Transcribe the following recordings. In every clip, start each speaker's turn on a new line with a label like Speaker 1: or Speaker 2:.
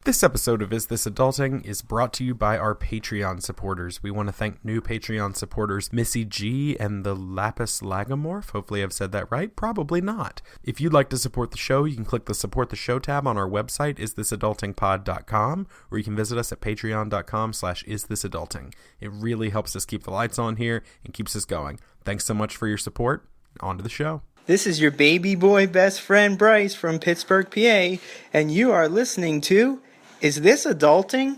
Speaker 1: This episode of Is This Adulting is brought to you by our Patreon supporters. We want to thank new Patreon supporters Missy G and the Lapis Lagomorph. Hopefully I've said that right. Probably not. If you'd like to support the show, you can click the Support the Show tab on our website, isthisadultingpod.com, or you can visit us at patreon.com/isthisadulting. It really helps us keep the lights on here and keeps us going. Thanks so much for your support. On to the show.
Speaker 2: This is your baby boy best friend Bryce from Pittsburgh, PA, and you are listening to Is This Adulting?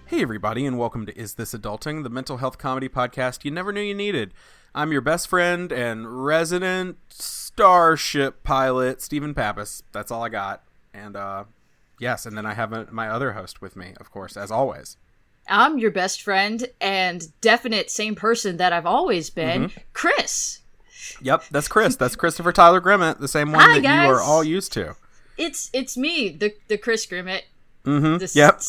Speaker 1: Hey everybody, and welcome to Is This Adulting, the mental health comedy podcast you never knew you needed. I'm your best friend and resident starship pilot, Stephen Pappas. That's all I got. And yes, and then I have my other host with me, of course, as always.
Speaker 3: I'm your best friend and definite same person that I've always been, Chris.
Speaker 1: Yep, that's Chris. That's Christopher Tyler Grimmett, the same one
Speaker 3: Hi,
Speaker 1: that
Speaker 3: guys.
Speaker 1: you are all used to.
Speaker 3: It's me, the Chris Grimmett.
Speaker 1: Yep,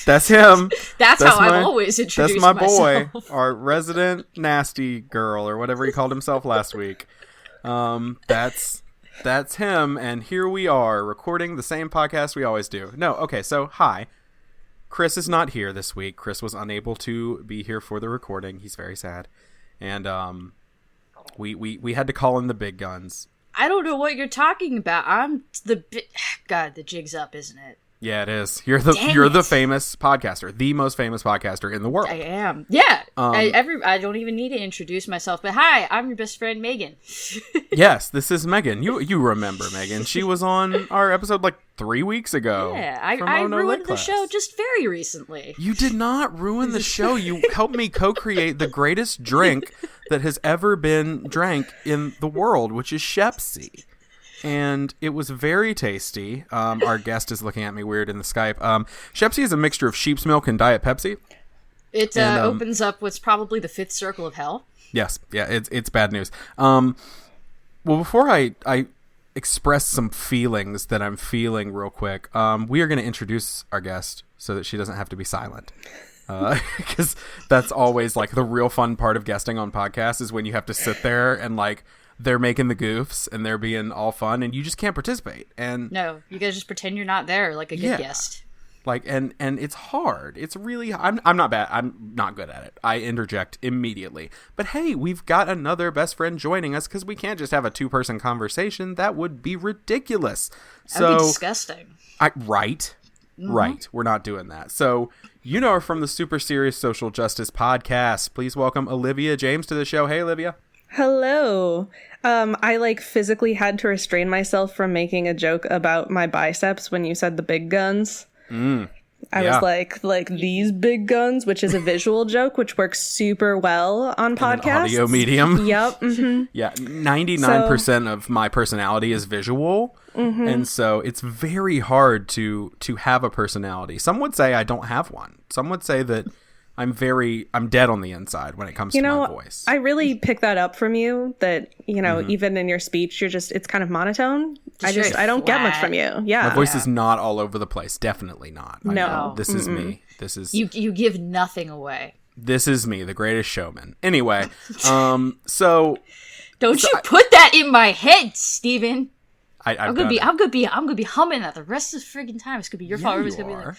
Speaker 1: that's him.
Speaker 3: That's how I've always introduced
Speaker 1: myself.
Speaker 3: myself.
Speaker 1: That's my boy, our resident nasty girl, or whatever he called himself last week. That's him, and here we are, recording the same podcast we always do. No, okay, so, hi. Chris is not here this week. Chris was unable to be here for the recording. He's very sad. And, we had to call in the big guns.
Speaker 3: I don't know what you're talking about. God, the jig's up, isn't it?
Speaker 1: Yeah, it is. You're the famous podcaster, the most famous podcaster in the world.
Speaker 3: I am. Yeah. I don't even need to introduce myself, but hi, I'm your best friend, Megan.
Speaker 1: Yes, this is Megan. You remember Megan. She was on our episode like 3 weeks ago.
Speaker 3: Yeah, I ruined the show just very recently.
Speaker 1: You did not ruin the show. You helped me co-create the greatest drink that has ever been drank in the world, which is Shepsi. And it was very tasty. Our guest is looking at me weird in the Skype. Shepsi is a mixture of sheep's milk and Diet Pepsi.
Speaker 3: It opens up what's probably the fifth circle of hell.
Speaker 1: Yes, yeah, it's bad news. Well, before I express some feelings that I'm feeling real quick, we are going to introduce our guest so that she doesn't have to be silent. Because that's always like the real fun part of guesting on podcasts is when you have to sit there and like they're making the goofs and they're being all fun and you just can't participate. And
Speaker 3: no, you guys just pretend you're not there like a good guest.
Speaker 1: Like, and it's hard. It's really, I'm not bad. I'm not good at it. I interject immediately. But hey, we've got another best friend joining us because we can't just have a 2-person conversation. That would be ridiculous.
Speaker 3: That would be disgusting.
Speaker 1: Right. Right. We're not doing that. So, you know her from the Super Serious Social Justice podcast. Please welcome Olivia James to the show. Hey, Olivia.
Speaker 4: Hello. I physically had to restrain myself from making a joke about my biceps when you said the big guns. I was like these big guns, which is a visual joke, which works super well on podcasts.
Speaker 1: An audio medium.
Speaker 4: Yep.
Speaker 1: Yeah. 99% of my personality is visual. And so it's very hard to have a personality. Some would say I don't have one. Some would say that I'm dead on the inside when it comes to my voice.
Speaker 4: I really pick that up from you that, even in your speech, it's kind of monotone. I don't get much from you. Yeah.
Speaker 1: My voice is not all over the place. Definitely not.
Speaker 4: No.
Speaker 1: This is me. This is
Speaker 3: you give nothing away.
Speaker 1: This is me, the greatest showman. Anyway, so
Speaker 3: don't you put that in my head, Steven.
Speaker 1: I'm
Speaker 3: gonna be humming that the rest of the friggin' time. It's gonna be your fault. Everybody's gonna be like,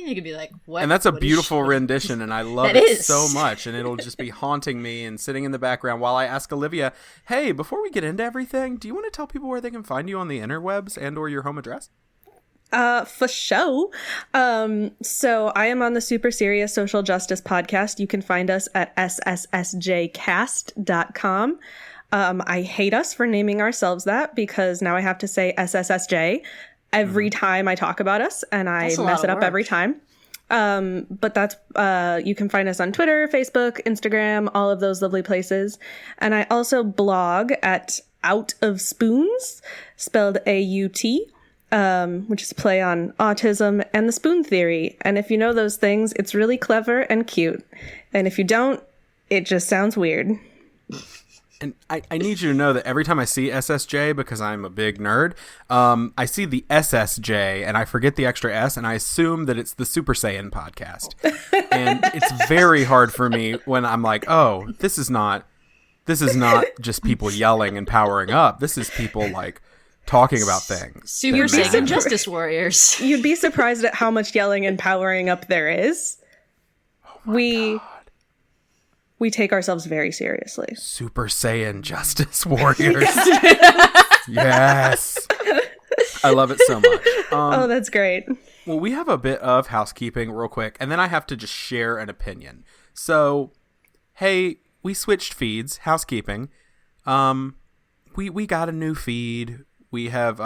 Speaker 3: you could be like, what?
Speaker 1: And that's a beautiful rendition, and I love it so much, and it'll just be haunting me and sitting in the background while I ask Olivia, hey, before we get into everything, do you want to tell people where they can find you on the interwebs and or your home address?
Speaker 4: For show. So I am on the Super Serious Social Justice podcast. You can find us at sssjcast.com. I hate us for naming ourselves that because now I have to say SSSJ every time I talk about us, and I mess it up every time. But that's, you can find us on Twitter, Facebook, Instagram, all of those lovely places. And I also blog at Out of Spoons, spelled A-U-T, which is a play on autism and the spoon theory. And if you know those things, it's really clever and cute. And if you don't, it just sounds weird.
Speaker 1: And I need you to know that every time I see SSJ, because I'm a big nerd, I see the SSJ and I forget the extra S and I assume that it's the Super Saiyan podcast. And it's very hard for me when I'm like, oh, this is not just people yelling and powering up. This is people like talking about things.
Speaker 3: Super Saiyan Justice Warriors.
Speaker 4: You'd be surprised at how much yelling and powering up there is.
Speaker 1: God.
Speaker 4: We take ourselves very seriously.
Speaker 1: Super Saiyan Justice Warriors. Yes. I love it so much.
Speaker 4: Oh, that's great.
Speaker 1: Well, we have a bit of housekeeping real quick, and then I have to just share an opinion. So, hey, we switched feeds, housekeeping. We got a new feed. We have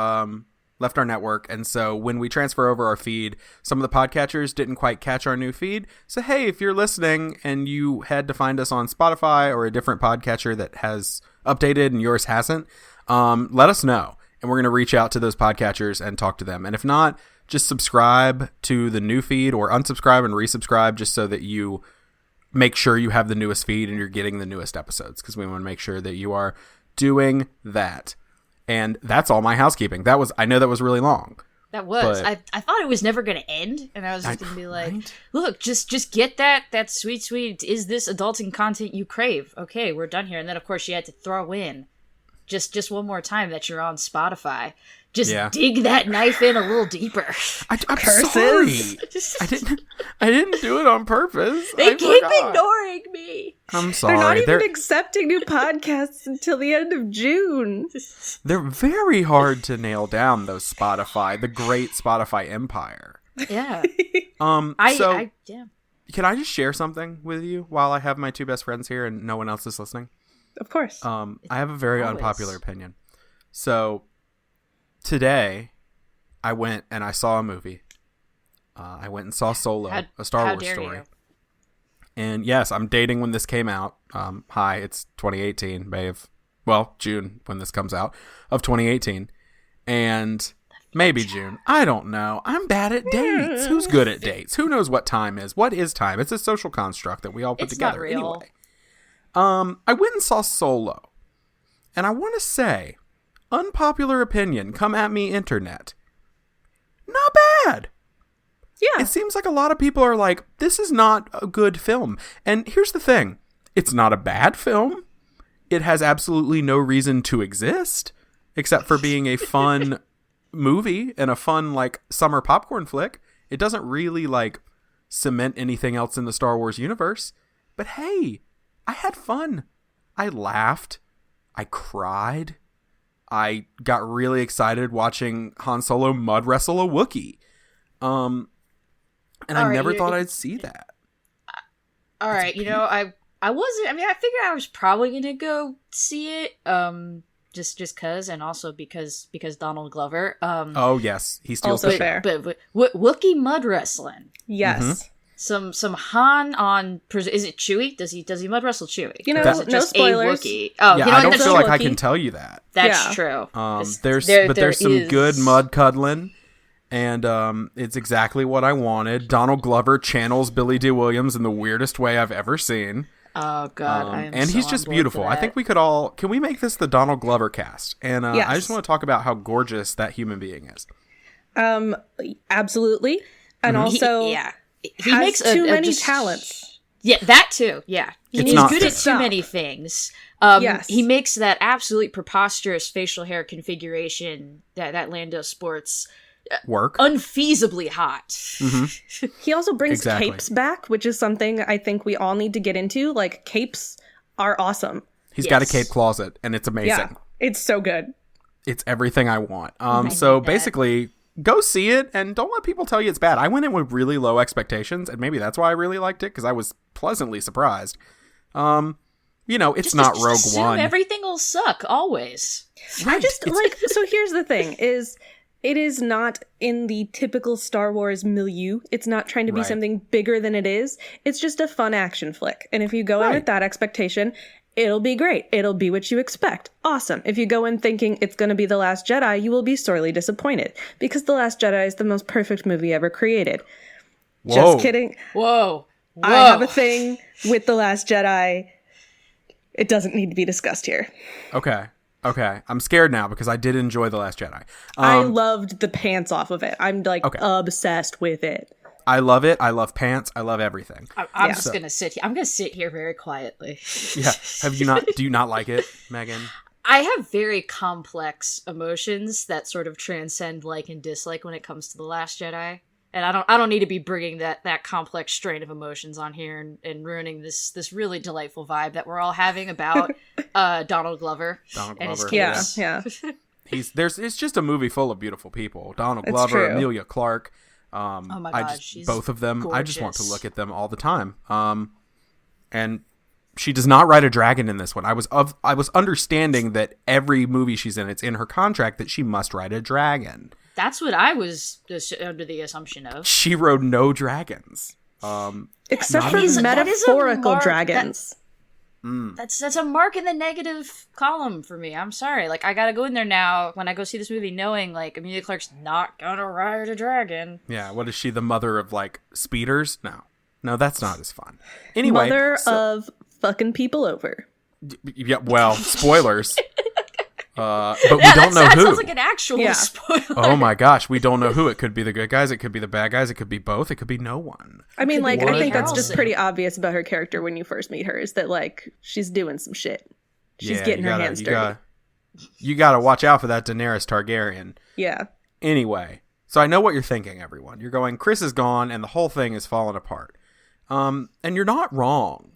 Speaker 1: left our network, and so when we transfer over our feed, some of the podcatchers didn't quite catch our new feed. So hey, if you're listening and you had to find us on Spotify or a different podcatcher that has updated and yours hasn't, let us know, and we're going to reach out to those podcatchers and talk to them. And if not, just subscribe to the new feed or unsubscribe and resubscribe just so that you make sure you have the newest feed and you're getting the newest episodes, because we want to make sure that you are doing that. And that's all my housekeeping. I know that was really long.
Speaker 3: That was. I thought it was never going to end, and I was just going to be like, look, just get that sweet, is this adulting content you crave? Okay, we're done here. And then, of course, you had to throw in just one more time that you're on Spotify. Just dig that knife in a little deeper.
Speaker 1: I'm sorry. I didn't do it on purpose.
Speaker 3: They keep ignoring me.
Speaker 1: I'm sorry.
Speaker 4: They're not even accepting new podcasts until the end of June.
Speaker 1: They're very hard to nail down, those Spotify, the great Spotify empire.
Speaker 3: Yeah.
Speaker 1: Can I just share something with you while I have my two best friends here and no one else is listening?
Speaker 4: Of course.
Speaker 1: I have a very unpopular opinion. So today, I went and I saw a movie. I went and saw Solo, a Star Wars story. You? And yes, I'm dating when this came out. Hi, it's 2018, June when this comes out, of 2018. And maybe June. I don't know. I'm bad at dates. Who's good at dates? Who knows what time is? What is time? It's a social construct that we all put together.
Speaker 3: Not real.
Speaker 1: Anyway, I went and saw Solo. And I want to say, unpopular opinion, come at me, internet. Not bad.
Speaker 4: Yeah.
Speaker 1: It seems like a lot of people are like, this is not a good film. And here's the thing. It's not a bad film. It has absolutely no reason to exist, except for being a fun movie and a fun, like, summer popcorn flick. It doesn't really, like, cement anything else in the Star Wars universe. But hey, I had fun. I laughed. I cried. I got really excited watching Han Solo mud wrestle a Wookiee. And I never thought I'd see that.
Speaker 3: All right, I wasn't. I mean, I figured I was probably gonna go see it, just cause, and also because Donald Glover.
Speaker 1: Oh yes, he steals
Speaker 4: also
Speaker 1: the
Speaker 4: fair.
Speaker 3: But Wookiee mud wrestling.
Speaker 4: Yes.
Speaker 1: Mm-hmm.
Speaker 3: Some Han on. Is it Chewie? Does he mud wrestle Chewie?
Speaker 4: No spoilers.
Speaker 3: Oh,
Speaker 1: yeah, I don't feel like I can tell you that.
Speaker 3: That's true.
Speaker 1: There's some good mud cuddling. And it's exactly what I wanted. Donald Glover channels Billy D. Williams in the weirdest way I've ever seen.
Speaker 3: Oh, God.
Speaker 1: And he's just beautiful. I think we could all... Can we make this the Donald Glover cast? And
Speaker 4: yes.
Speaker 1: I just want to talk about how gorgeous that human being is.
Speaker 4: Absolutely. And also... He makes too many talents.
Speaker 3: Yeah, that too. Yeah. He's good at too many things.
Speaker 4: Yes.
Speaker 3: He makes that absolutely preposterous facial hair configuration that Lando sports...
Speaker 1: work
Speaker 3: unfeasibly hot.
Speaker 1: Mm-hmm.
Speaker 4: He also brings capes back, which is something I think we all need to get into. Like, capes are awesome.
Speaker 1: He's got a cape closet, and it's amazing.
Speaker 4: Yeah, it's so good.
Speaker 1: It's everything I want. So basically, go see it, and don't let people tell you it's bad. I went in with really low expectations, and maybe that's why I really liked it, because I was pleasantly surprised. It's not Rogue One.
Speaker 3: Everything will suck, always.
Speaker 4: Right. So here's the thing, is... It is not in the typical Star Wars milieu. It's not trying to be something bigger than it is. It's just a fun action flick. And if you go in with that expectation, it'll be great. It'll be what you expect. Awesome. If you go in thinking it's going to be The Last Jedi, you will be sorely disappointed. Because The Last Jedi is the most perfect movie ever created.
Speaker 1: Whoa.
Speaker 4: Just kidding.
Speaker 3: Whoa.
Speaker 4: I have a thing with The Last Jedi. it doesn't need to be discussed here.
Speaker 1: Okay. I'm scared now because I did enjoy The Last Jedi.
Speaker 4: I loved the pants off of it. I'm like obsessed with it.
Speaker 1: I love it. I love pants. I love everything.
Speaker 3: I'm just gonna sit here. I'm gonna sit here very quietly.
Speaker 1: Yeah. Do you not like it, Megan?
Speaker 3: I have very complex emotions that sort of transcend like and dislike when it comes to The Last Jedi. And I don't need to be bringing that complex strain of emotions on here and ruining this really delightful vibe that we're all having about Donald Glover. And his kids.
Speaker 4: Yeah.
Speaker 1: It's just a movie full of beautiful people. Donald Glover, Emilia Clarke.
Speaker 3: Oh my God, she's
Speaker 1: both of them.
Speaker 3: gorgeous.
Speaker 1: I just want to look at them all the time. And she does not ride a dragon in this one. I was understanding that every movie she's in, it's in her contract that she must ride a dragon.
Speaker 3: That's what I was under the assumption of.
Speaker 1: She rode no dragons.
Speaker 4: Except for metaphorical dragons.
Speaker 3: That's a mark in the negative column for me. I'm sorry. Like, I gotta go in there now when I go see this movie knowing, like, Emilia Clarke's not gonna ride a dragon.
Speaker 1: Yeah, what is she, the mother of, like, speeders? No, that's not as fun. Anyway.
Speaker 4: Mother of fucking people over.
Speaker 1: Yeah, well, spoilers. But we don't know who.
Speaker 3: That sounds like an actual spoiler.
Speaker 1: Oh my gosh, we don't know who. It could be the good guys, it could be the bad guys, it could be both, it could be no one.
Speaker 4: I mean, like, I think that's just pretty obvious about her character when you first meet her, is that, like, she's doing some shit. She's getting her hands dirty.
Speaker 1: You gotta watch out for that Daenerys Targaryen.
Speaker 4: Yeah.
Speaker 1: Anyway, so I know what you're thinking, everyone. You're going, Chris is gone, and the whole thing is falling apart. And you're not wrong.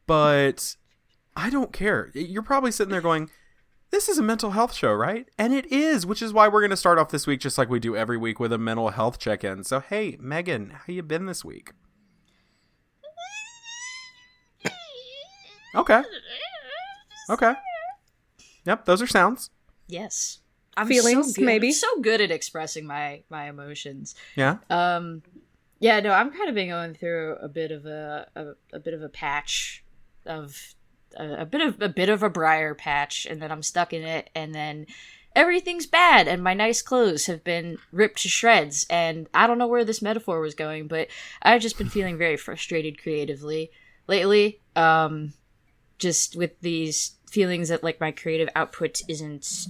Speaker 1: But I don't care. You're probably sitting there going, this is a mental health show, right? And it is, which is why we're going to start off this week just like we do every week with a mental health check-in. So, hey, Megan, how you been this week? Okay. Yep, those are sounds.
Speaker 3: Yes. I'm
Speaker 4: feelings, maybe.
Speaker 3: I'm so good at expressing my emotions.
Speaker 1: Yeah.
Speaker 3: Yeah, no, I'm kind of been going through a bit of a patch of a bit of a briar patch, and then I'm stuck in it, and then everything's bad, and my nice clothes have been ripped to shreds, and I don't know where this metaphor was going, but I've just been feeling very frustrated creatively lately, just with these feelings that, like, my creative output isn't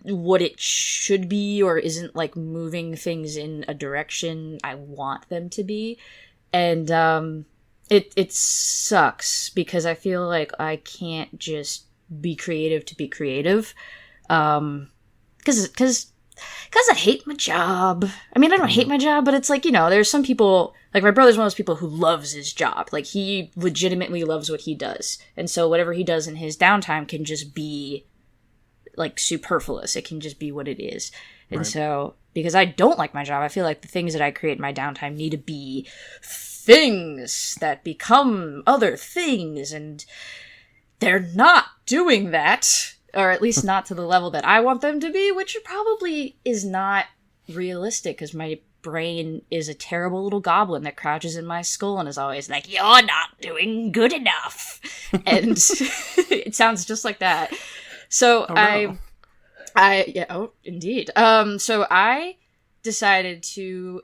Speaker 3: what it should be, or isn't, like, moving things in a direction I want them to be, and It sucks because I feel like I can't just be creative to be creative, because I hate my job. I mean, I don't hate my job, but it's like, you know, there's some people, like my brother's one of those people who loves his job. Like, he legitimately loves what he does, and so whatever he does in his downtime can just be, like, superfluous. It can just be what it is. And so, because I don't like my job, I feel like the things that I create in my downtime need to be things that become other things, and they're not doing that, or at least not to the level that I want them to be, which probably is not realistic, because my brain is a terrible little goblin that crouches in my skull and is always like, you're not doing good enough. And it sounds just like that. So indeed. So I decided to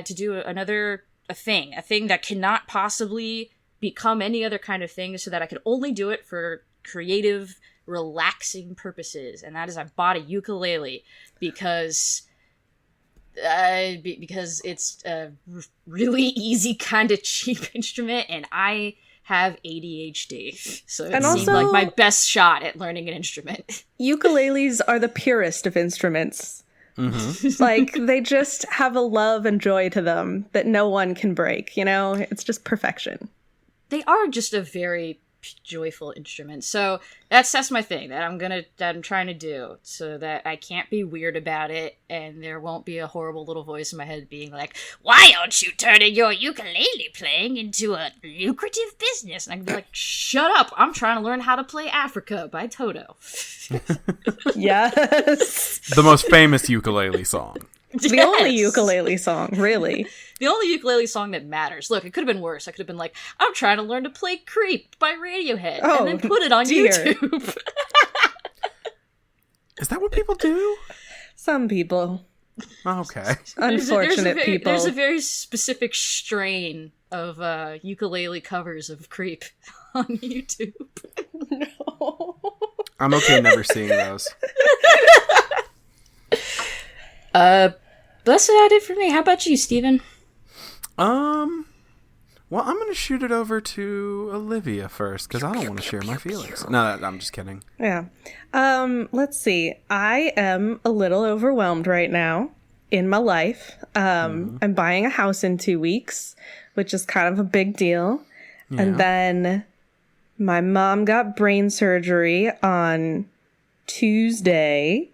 Speaker 3: do another a thing that cannot possibly become any other kind of thing, so that I could only do it for creative, relaxing purposes. And that is, I bought a ukulele because it's a really easy kind of cheap instrument, and I have ADHD, so it seemed like my best shot at learning an instrument.
Speaker 4: Ukuleles are the purest of instruments. Mm-hmm. Like, they just have a love and joy to them that no one can break, you know? It's just perfection.
Speaker 3: They are just a very joyful instrument. So that's my thing that I'm trying to do, so that I can't be weird about it, and there won't be a horrible little voice in my head being like, why aren't you turning your ukulele playing into a lucrative business? And I can be like, shut up, I'm trying to learn how to play Africa by Toto.
Speaker 4: Yes.
Speaker 1: The most famous ukulele song.
Speaker 4: The only ukulele song, really.
Speaker 3: The only ukulele song that matters. Look, it could have been worse. I could have been like, I'm trying to learn to play Creep by Radiohead, and then put it on YouTube.
Speaker 1: Is that what people do?
Speaker 4: Some people.
Speaker 1: Okay.
Speaker 4: Unfortunate people.
Speaker 3: There's a very specific strain of ukulele covers of Creep. on YouTube.
Speaker 4: No.
Speaker 1: I'm okay never seeing those.
Speaker 3: That's about it for me. How about you, Steven?
Speaker 1: Well, I'm going to shoot it over to Olivia first, because I don't want to share my feelings. No, I'm just kidding.
Speaker 4: Yeah. Let's see. I am a little overwhelmed right now in my life. I'm buying a house in 2 weeks, which is kind of a big deal. Yeah. And then my mom got brain surgery on Tuesday.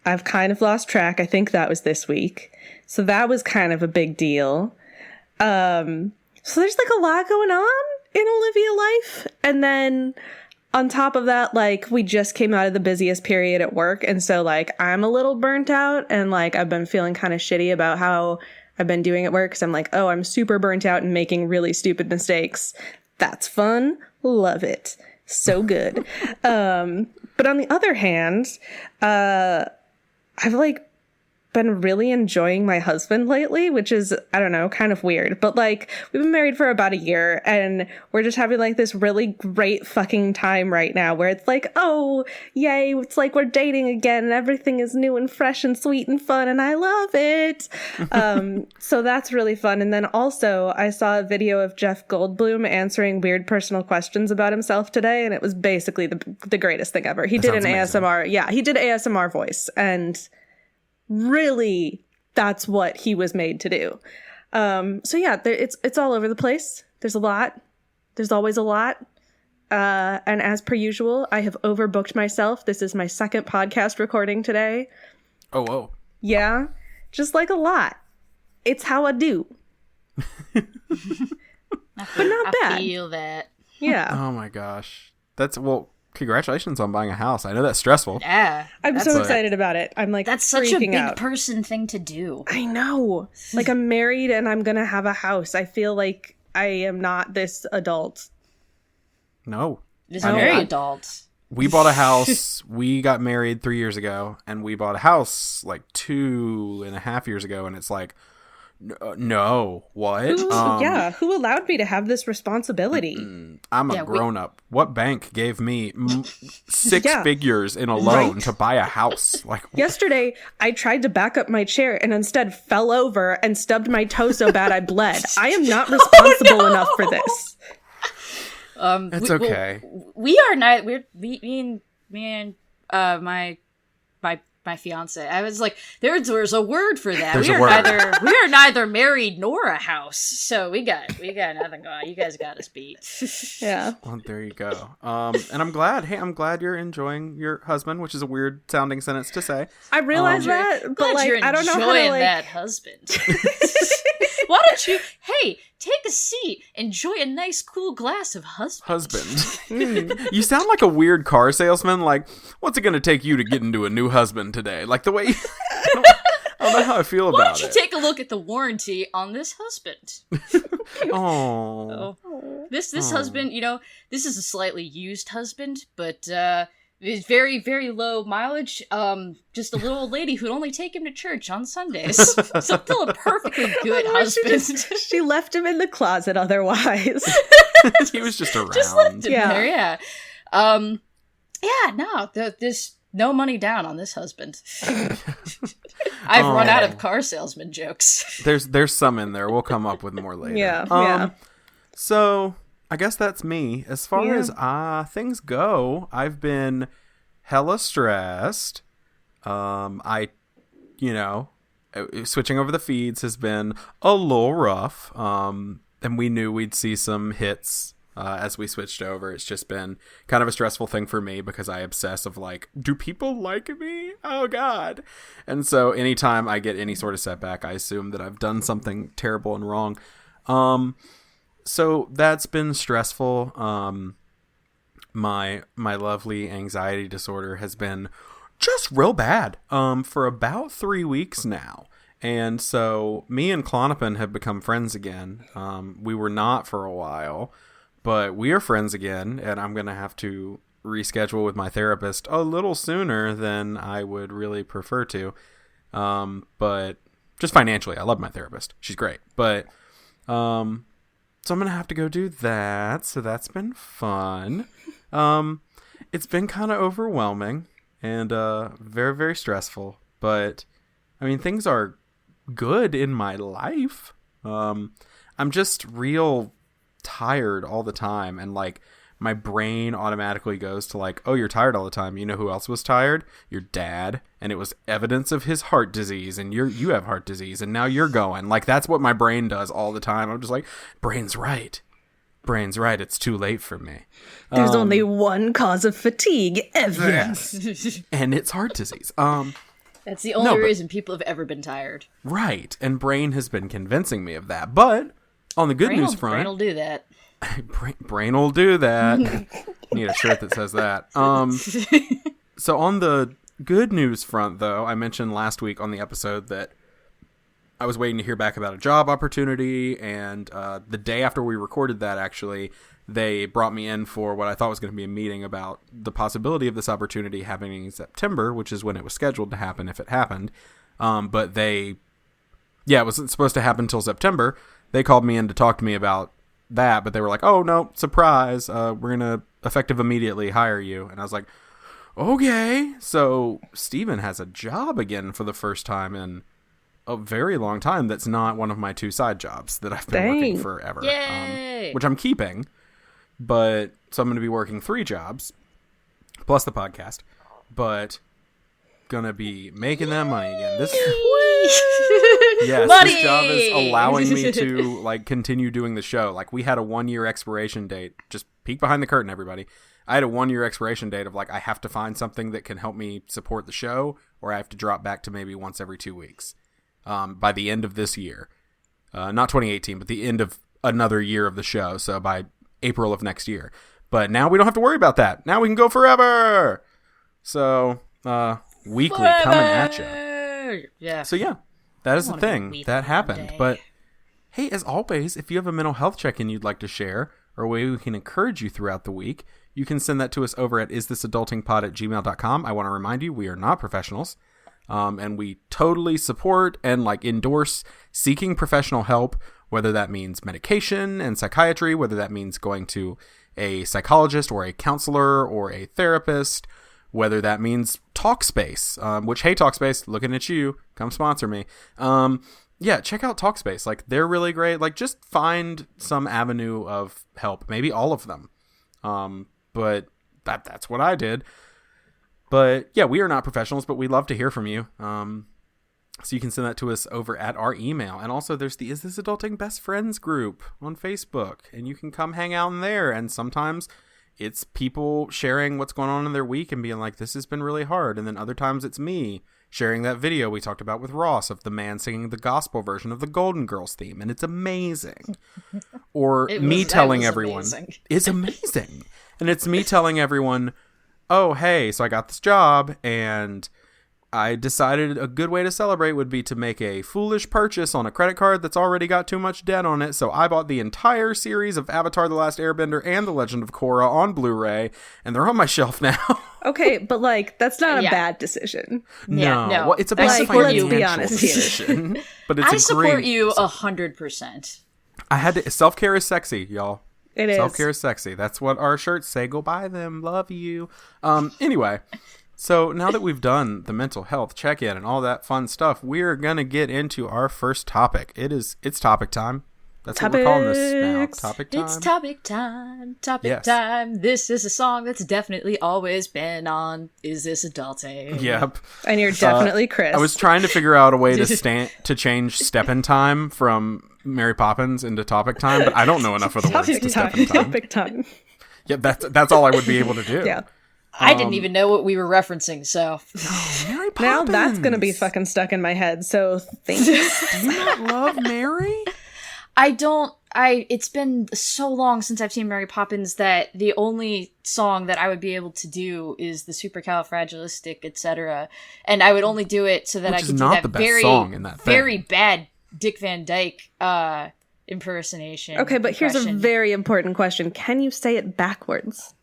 Speaker 4: I've kind of lost track. I think that was this week. So that was kind of a big deal. So there's like a lot going on in Olivia life. And then on top of that, like we just came out of the busiest period at work. And so like I'm a little burnt out and like I've been feeling kind of shitty about how I've been doing at work. Cause I'm like, oh, I'm super burnt out and making really stupid mistakes. That's fun. Love it. So good. But on the other hand, I've like been really enjoying my husband lately, which is, I don't know, kind of weird. But like we've been married for about a year and we're just having like this really great fucking time right now where it's like, oh, yay, it's like we're dating again and everything is new and fresh and sweet and fun and I love it. So that's really fun. And then also I saw a video of Jeff Goldblum answering weird personal questions about himself today and it was basically the greatest thing ever. He did an amazing ASMR. Yeah, he did ASMR voice and really, that's what he was made to do. So yeah, it's all over the place. There's a lot. There's always a lot. And as per usual, I have overbooked myself. This is my second podcast recording today.
Speaker 1: Oh, whoa.
Speaker 4: Yeah, just like a lot. It's how I do. But not bad.
Speaker 3: I feel that.
Speaker 4: Yeah.
Speaker 1: Oh my gosh. Congratulations on buying a house. I know that's stressful.
Speaker 3: Yeah.
Speaker 4: I'm so excited about it. I'm like,
Speaker 3: that's such a big
Speaker 4: out.
Speaker 3: person thing to do.
Speaker 4: I know. Like I'm married and I'm going to have a house. I feel like I am not this adult.
Speaker 1: No.
Speaker 3: It's very adult.
Speaker 1: We bought a house. We got married 3 years ago and we bought a house like 2.5 years ago. And it's like, no, what?
Speaker 4: Who allowed me to have this responsibility?
Speaker 1: I'm a grown-up. What bank gave me six figures in a loan to buy a house? Like
Speaker 4: yesterday, I tried to back up my chair and instead fell over and stubbed my toe so bad I bled. I am not responsible enough for this.
Speaker 1: It's okay.
Speaker 3: We are not. Me and my fiance. I was like, there's a word for that. We are neither married nor a house, so we got nothing going on. You guys got us beat.
Speaker 4: Yeah.
Speaker 1: Well, there you go. And I'm glad. Hey, I'm glad you're enjoying your husband, which is a weird sounding sentence to say.
Speaker 4: I realize that, but like, I don't know how to like
Speaker 3: that husband. Why don't you? Hey, take a seat. Enjoy a nice, cool glass of husband.
Speaker 1: You sound like a weird car salesman. Like, what's it going to take you to get into a new husband today? Like the way I don't know how I feel about it.
Speaker 3: Why don't you take a look at the warranty on this husband? This husband, this is a slightly used husband, but it's very, very low mileage. Just a little old lady who'd only take him to church on Sundays. So still a perfectly good husband.
Speaker 4: She left him in the closet otherwise.
Speaker 1: He was just around.
Speaker 3: Just left him there, yeah. There's no money down on this husband. I've run out of car salesman jokes.
Speaker 1: There's some in there. We'll come up with more later.
Speaker 4: Yeah.
Speaker 1: So I guess that's me. As far as things go, I've been hella stressed. Switching over the feeds has been a little rough. And we knew we'd see some hits as we switched over. It's just been kind of a stressful thing for me because I obsess of like, do people like me? Oh God. And so anytime I get any sort of setback, I assume that I've done something terrible and wrong. So that's been stressful. My lovely anxiety disorder has been just real bad for about 3 weeks now. And so me and Clonopin have become friends again. We were not for a while, but we are friends again, and I'm going to have to reschedule with my therapist a little sooner than I would really prefer to. But just financially, I love my therapist. She's great. But So I'm going to have to go do that. So that's been fun. It's been kind of overwhelming and very, very stressful. But, I mean, things are good in my life. I'm just real tired all the time. And, like, my brain automatically goes to, like, oh, you're tired all the time. You know who else was tired? Your dad. And it was evidence of his heart disease. And you have heart disease. And now you're going. Like, that's what my brain does all the time. I'm just like, brain's right. Brain's right. It's too late for me.
Speaker 4: There's only one cause of fatigue ever.
Speaker 1: Yes. And it's heart disease.
Speaker 3: That's the only reason people have ever been tired.
Speaker 1: Right. And brain has been convincing me of that. But on the good news front...
Speaker 3: Brain will do that.
Speaker 1: Brain will do that. Need a shirt that says that. So on the good news front, though, I mentioned last week on the episode that I was waiting to hear back about a job opportunity, and the day after we recorded that, actually, they brought me in for what I thought was going to be a meeting about the possibility of this opportunity happening in September, which is when it was scheduled to happen if it happened. But it wasn't supposed to happen until September. They called me in to talk to me about that, but they were like, oh, no, surprise. We're going to effective immediately hire you. And I was like, okay. So Steven has a job again for the first time in a very long time. That's not one of my 2 side jobs that I've been working forever.
Speaker 3: Yay!
Speaker 1: Which I'm keeping. But so I'm going to be working 3 jobs plus the podcast, but gonna be making that money again. This
Speaker 3: Money!
Speaker 1: This job is allowing me to like continue doing the show. Like, we had a 1-year expiration date. Just peek behind the curtain, everybody. I had a 1-year expiration date of like, I have to find something that can help me support the show, or I have to drop back to maybe once every 2 weeks by the end of this year. Not 2018, but the end of another year of the show. So by April of next year. But now we don't have to worry about that. Now we can go forever. So, weekly
Speaker 3: Forever!
Speaker 1: coming at you.
Speaker 3: Yeah.
Speaker 1: So yeah, that is the thing that happened. But hey, as always, if you have a mental health check-in you'd like to share, or a way we can encourage you throughout the week, you can send that to us over at isthisadultingpod@gmail.com. I want to remind you, we are not professionals. And we totally support and like endorse seeking professional help, whether that means medication and psychiatry, whether that means going to a psychologist or a counselor or a therapist, whether that means Talkspace, which, hey, Talkspace, looking at you, come sponsor me. Yeah, check out Talkspace. Like, they're really great. Like, just find some avenue of help, maybe all of them. But that's what I did. But yeah, we are not professionals, but we love to hear from you. So you can send that to us over at our email. And also there's the Is This Adulting Best Friends group on Facebook, and you can come hang out in there. And sometimes it's people sharing what's going on in their week and being like, this has been really hard. And then other times it's me sharing that video we talked about with Ross of the man singing the gospel version of the Golden Girls theme. And it's amazing. Or me telling everyone, it's amazing. And it's me telling everyone, oh, hey, so I got this job, and I decided a good way to celebrate would be to make a foolish purchase on a credit card that's already got too much debt on it. So I bought the entire series of Avatar: The Last Airbender and The Legend of Korra on Blu-ray, and they're on my shelf now. Okay,
Speaker 4: but like, that's not a bad decision.
Speaker 1: No. Well, it's a bad
Speaker 4: let's be honest
Speaker 1: decision. But it's
Speaker 3: I support you 100%.
Speaker 1: I had to. Self-care is sexy, y'all.
Speaker 4: It is.
Speaker 1: Self-care is sexy. That's what our shirts say. Go buy them. Love you. Anyway, so now that we've done the mental health check-in and all that fun stuff, we're going to get into our first topic. It's topic time. That's what we're calling this now. Topic time.
Speaker 3: It's topic time. Topic time. This is a song that's definitely always been on Is This Adulting?
Speaker 1: Yep.
Speaker 4: And you're definitely Chris.
Speaker 1: I was trying to figure out a way to change Steppin' Time from Mary Poppins into Topic Time, but I don't know enough of the words to Steppin' Time.
Speaker 4: Topic time.
Speaker 1: Yeah, that's all I would be able to do.
Speaker 4: Yeah.
Speaker 3: I didn't even know what we were referencing, so.
Speaker 1: Mary Poppins.
Speaker 4: Now that's going to be fucking stuck in my head, so thank you.
Speaker 1: Do you not love Mary?
Speaker 3: It's been so long since I've seen Mary Poppins that the only song that I would be able to do is the Supercalifragilistic, etc. And I would only do it so that I could do that very bad Dick Van Dyke impersonation.
Speaker 4: Okay, but here's a very important question. Can you say it backwards?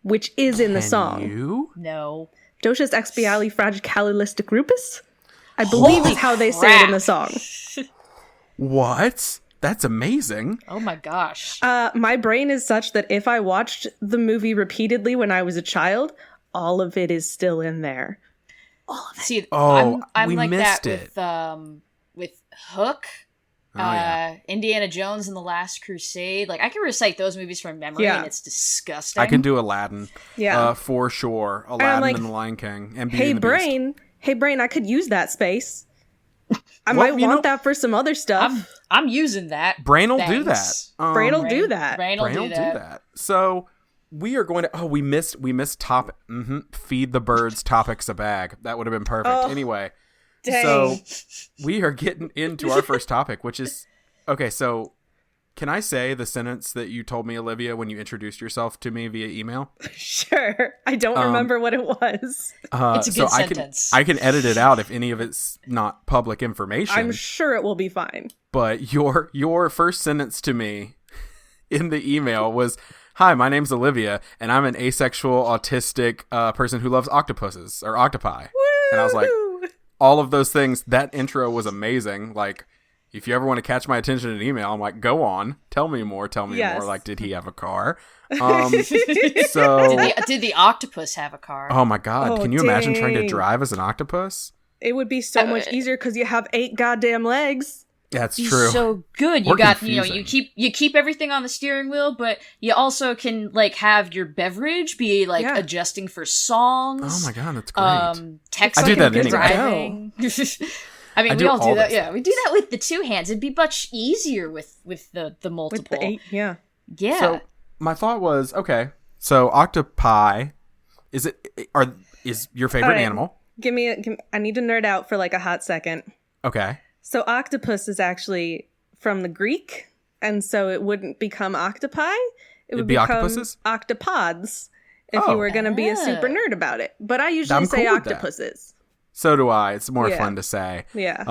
Speaker 4: Which is in the song.
Speaker 1: You?
Speaker 3: No.
Speaker 4: Docius expiali fragicalistic rupus? I believe is how they say it in the song.
Speaker 1: What? That's amazing.
Speaker 3: Oh my gosh.
Speaker 4: My brain is such that if I watched the movie repeatedly when I was a child, all of it is still in there.
Speaker 3: All of it. See,
Speaker 1: I'm
Speaker 3: we like
Speaker 1: missed
Speaker 3: that with Hook, Indiana Jones and the Last Crusade. Like, I can recite those movies from memory, and it's disgusting.
Speaker 1: I can do Aladdin.
Speaker 4: Yeah.
Speaker 1: For sure. Aladdin and the Lion King. And Beauty and the Beast.
Speaker 4: Hey, brain, I could use that space. I might want that for some other stuff.
Speaker 3: I'm using that.
Speaker 1: Brain will do that.
Speaker 4: Brain will do that.
Speaker 3: Brain will do that.
Speaker 1: So we are going to. We missed topic. Feed the birds. Topics a bag. That would have been perfect. Anyway,
Speaker 4: dang.
Speaker 1: So we are getting into our first topic, which is okay. So can I say the sentence that you told me, Olivia, when you introduced yourself to me via email?
Speaker 4: Sure. I don't remember what it was.
Speaker 3: It's a good sentence.
Speaker 1: I can edit it out if any of it's not public information.
Speaker 4: I'm sure it will be fine.
Speaker 1: But your first sentence to me in the email was, "Hi, my name's Olivia, and I'm an asexual autistic person who loves octopuses or octopi."
Speaker 4: Woo!
Speaker 1: And I was like, all of those things. That intro was amazing. Like, if you ever want to catch my attention in an email, I'm like, go on, tell me more. Like, did he have a car? So
Speaker 3: did the octopus have a car?
Speaker 1: Oh my God! Can you imagine trying to drive as an octopus?
Speaker 4: It would be so much easier because you have 8 goddamn legs.
Speaker 1: That's true.
Speaker 3: So good. You got you keep everything on the steering wheel, but you also can like have your beverage be like adjusting for songs.
Speaker 1: Oh my God, that's great.
Speaker 3: Texting.
Speaker 1: I do that anyway.
Speaker 3: Driving. I mean, we all do that. Yeah, we do that with the 2 hands. It'd be much easier with the multiple.
Speaker 4: With the 8, yeah.
Speaker 1: So my thought was, okay, so octopi is your favorite animal?
Speaker 4: I need to nerd out for like a hot second.
Speaker 1: Okay.
Speaker 4: So octopus is actually from the Greek, and so it wouldn't become octopi. It would become
Speaker 1: octopuses?
Speaker 4: Octopods if you were going to be a super nerd about it. But I usually say octopuses.
Speaker 1: So do I. It's more fun to say.
Speaker 4: Yeah.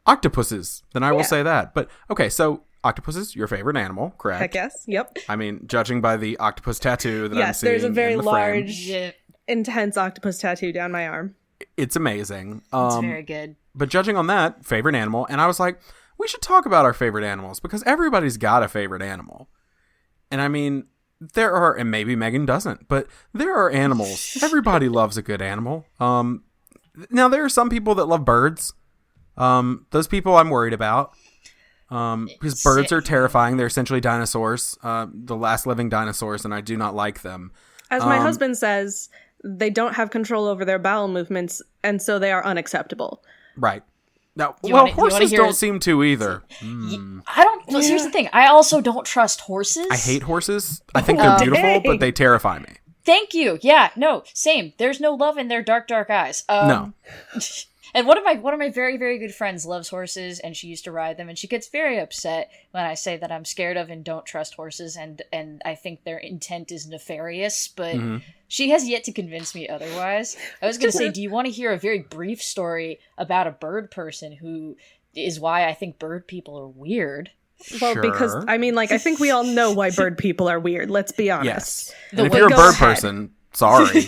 Speaker 1: Octopuses. Then I will say that. But okay, so octopuses, your favorite animal, correct?
Speaker 4: Heck yes. Yep.
Speaker 1: I mean, judging by the octopus tattoo that I'm seeing,
Speaker 4: there's a very
Speaker 1: in the
Speaker 4: large,
Speaker 1: frame,
Speaker 4: intense octopus tattoo down my arm.
Speaker 1: It's amazing.
Speaker 3: It's very good.
Speaker 1: But judging on that, favorite animal, and I was like, we should talk about our favorite animals because everybody's got a favorite animal. And I mean, there are, and maybe Megan doesn't, but there are animals. Everybody loves a good animal. Now there are some people that love birds. Those people I'm worried about. Because birds are terrifying. They're essentially dinosaurs, the last living dinosaurs, and I do not like them.
Speaker 4: As my husband says, they don't have control over their bowel movements, and so they are unacceptable.
Speaker 1: Right. Now, horses don't seem to either.
Speaker 3: I don't. Well, here's the thing. I also don't trust horses.
Speaker 1: I hate horses. I think they're beautiful, but they terrify me.
Speaker 3: Thank you. Yeah. No. Same. There's no love in their dark eyes. No. And one of my very, very good friends loves horses, and she used to ride them, and she gets very upset when I say that I'm scared of and don't trust horses, and I think their intent is nefarious, but she has yet to convince me otherwise. I was going to say, do you want to hear a very brief story about a bird person who is why I think bird people are weird?
Speaker 4: Well, because, I mean, like, I think we all know why bird people are weird, let's be honest.
Speaker 1: Yes. And if you're a bird person, sorry.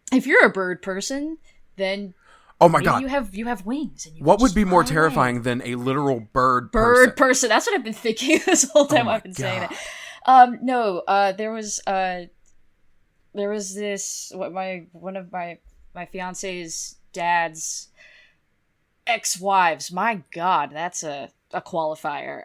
Speaker 3: If you're a bird person, then
Speaker 1: oh my God,
Speaker 3: you have wings. And
Speaker 1: what would be more terrifying than a literal bird
Speaker 3: person? That's what I've been thinking this whole time. I've been saying it. There was this one of my fiance's dad's ex-wives. My God, that's a qualifier.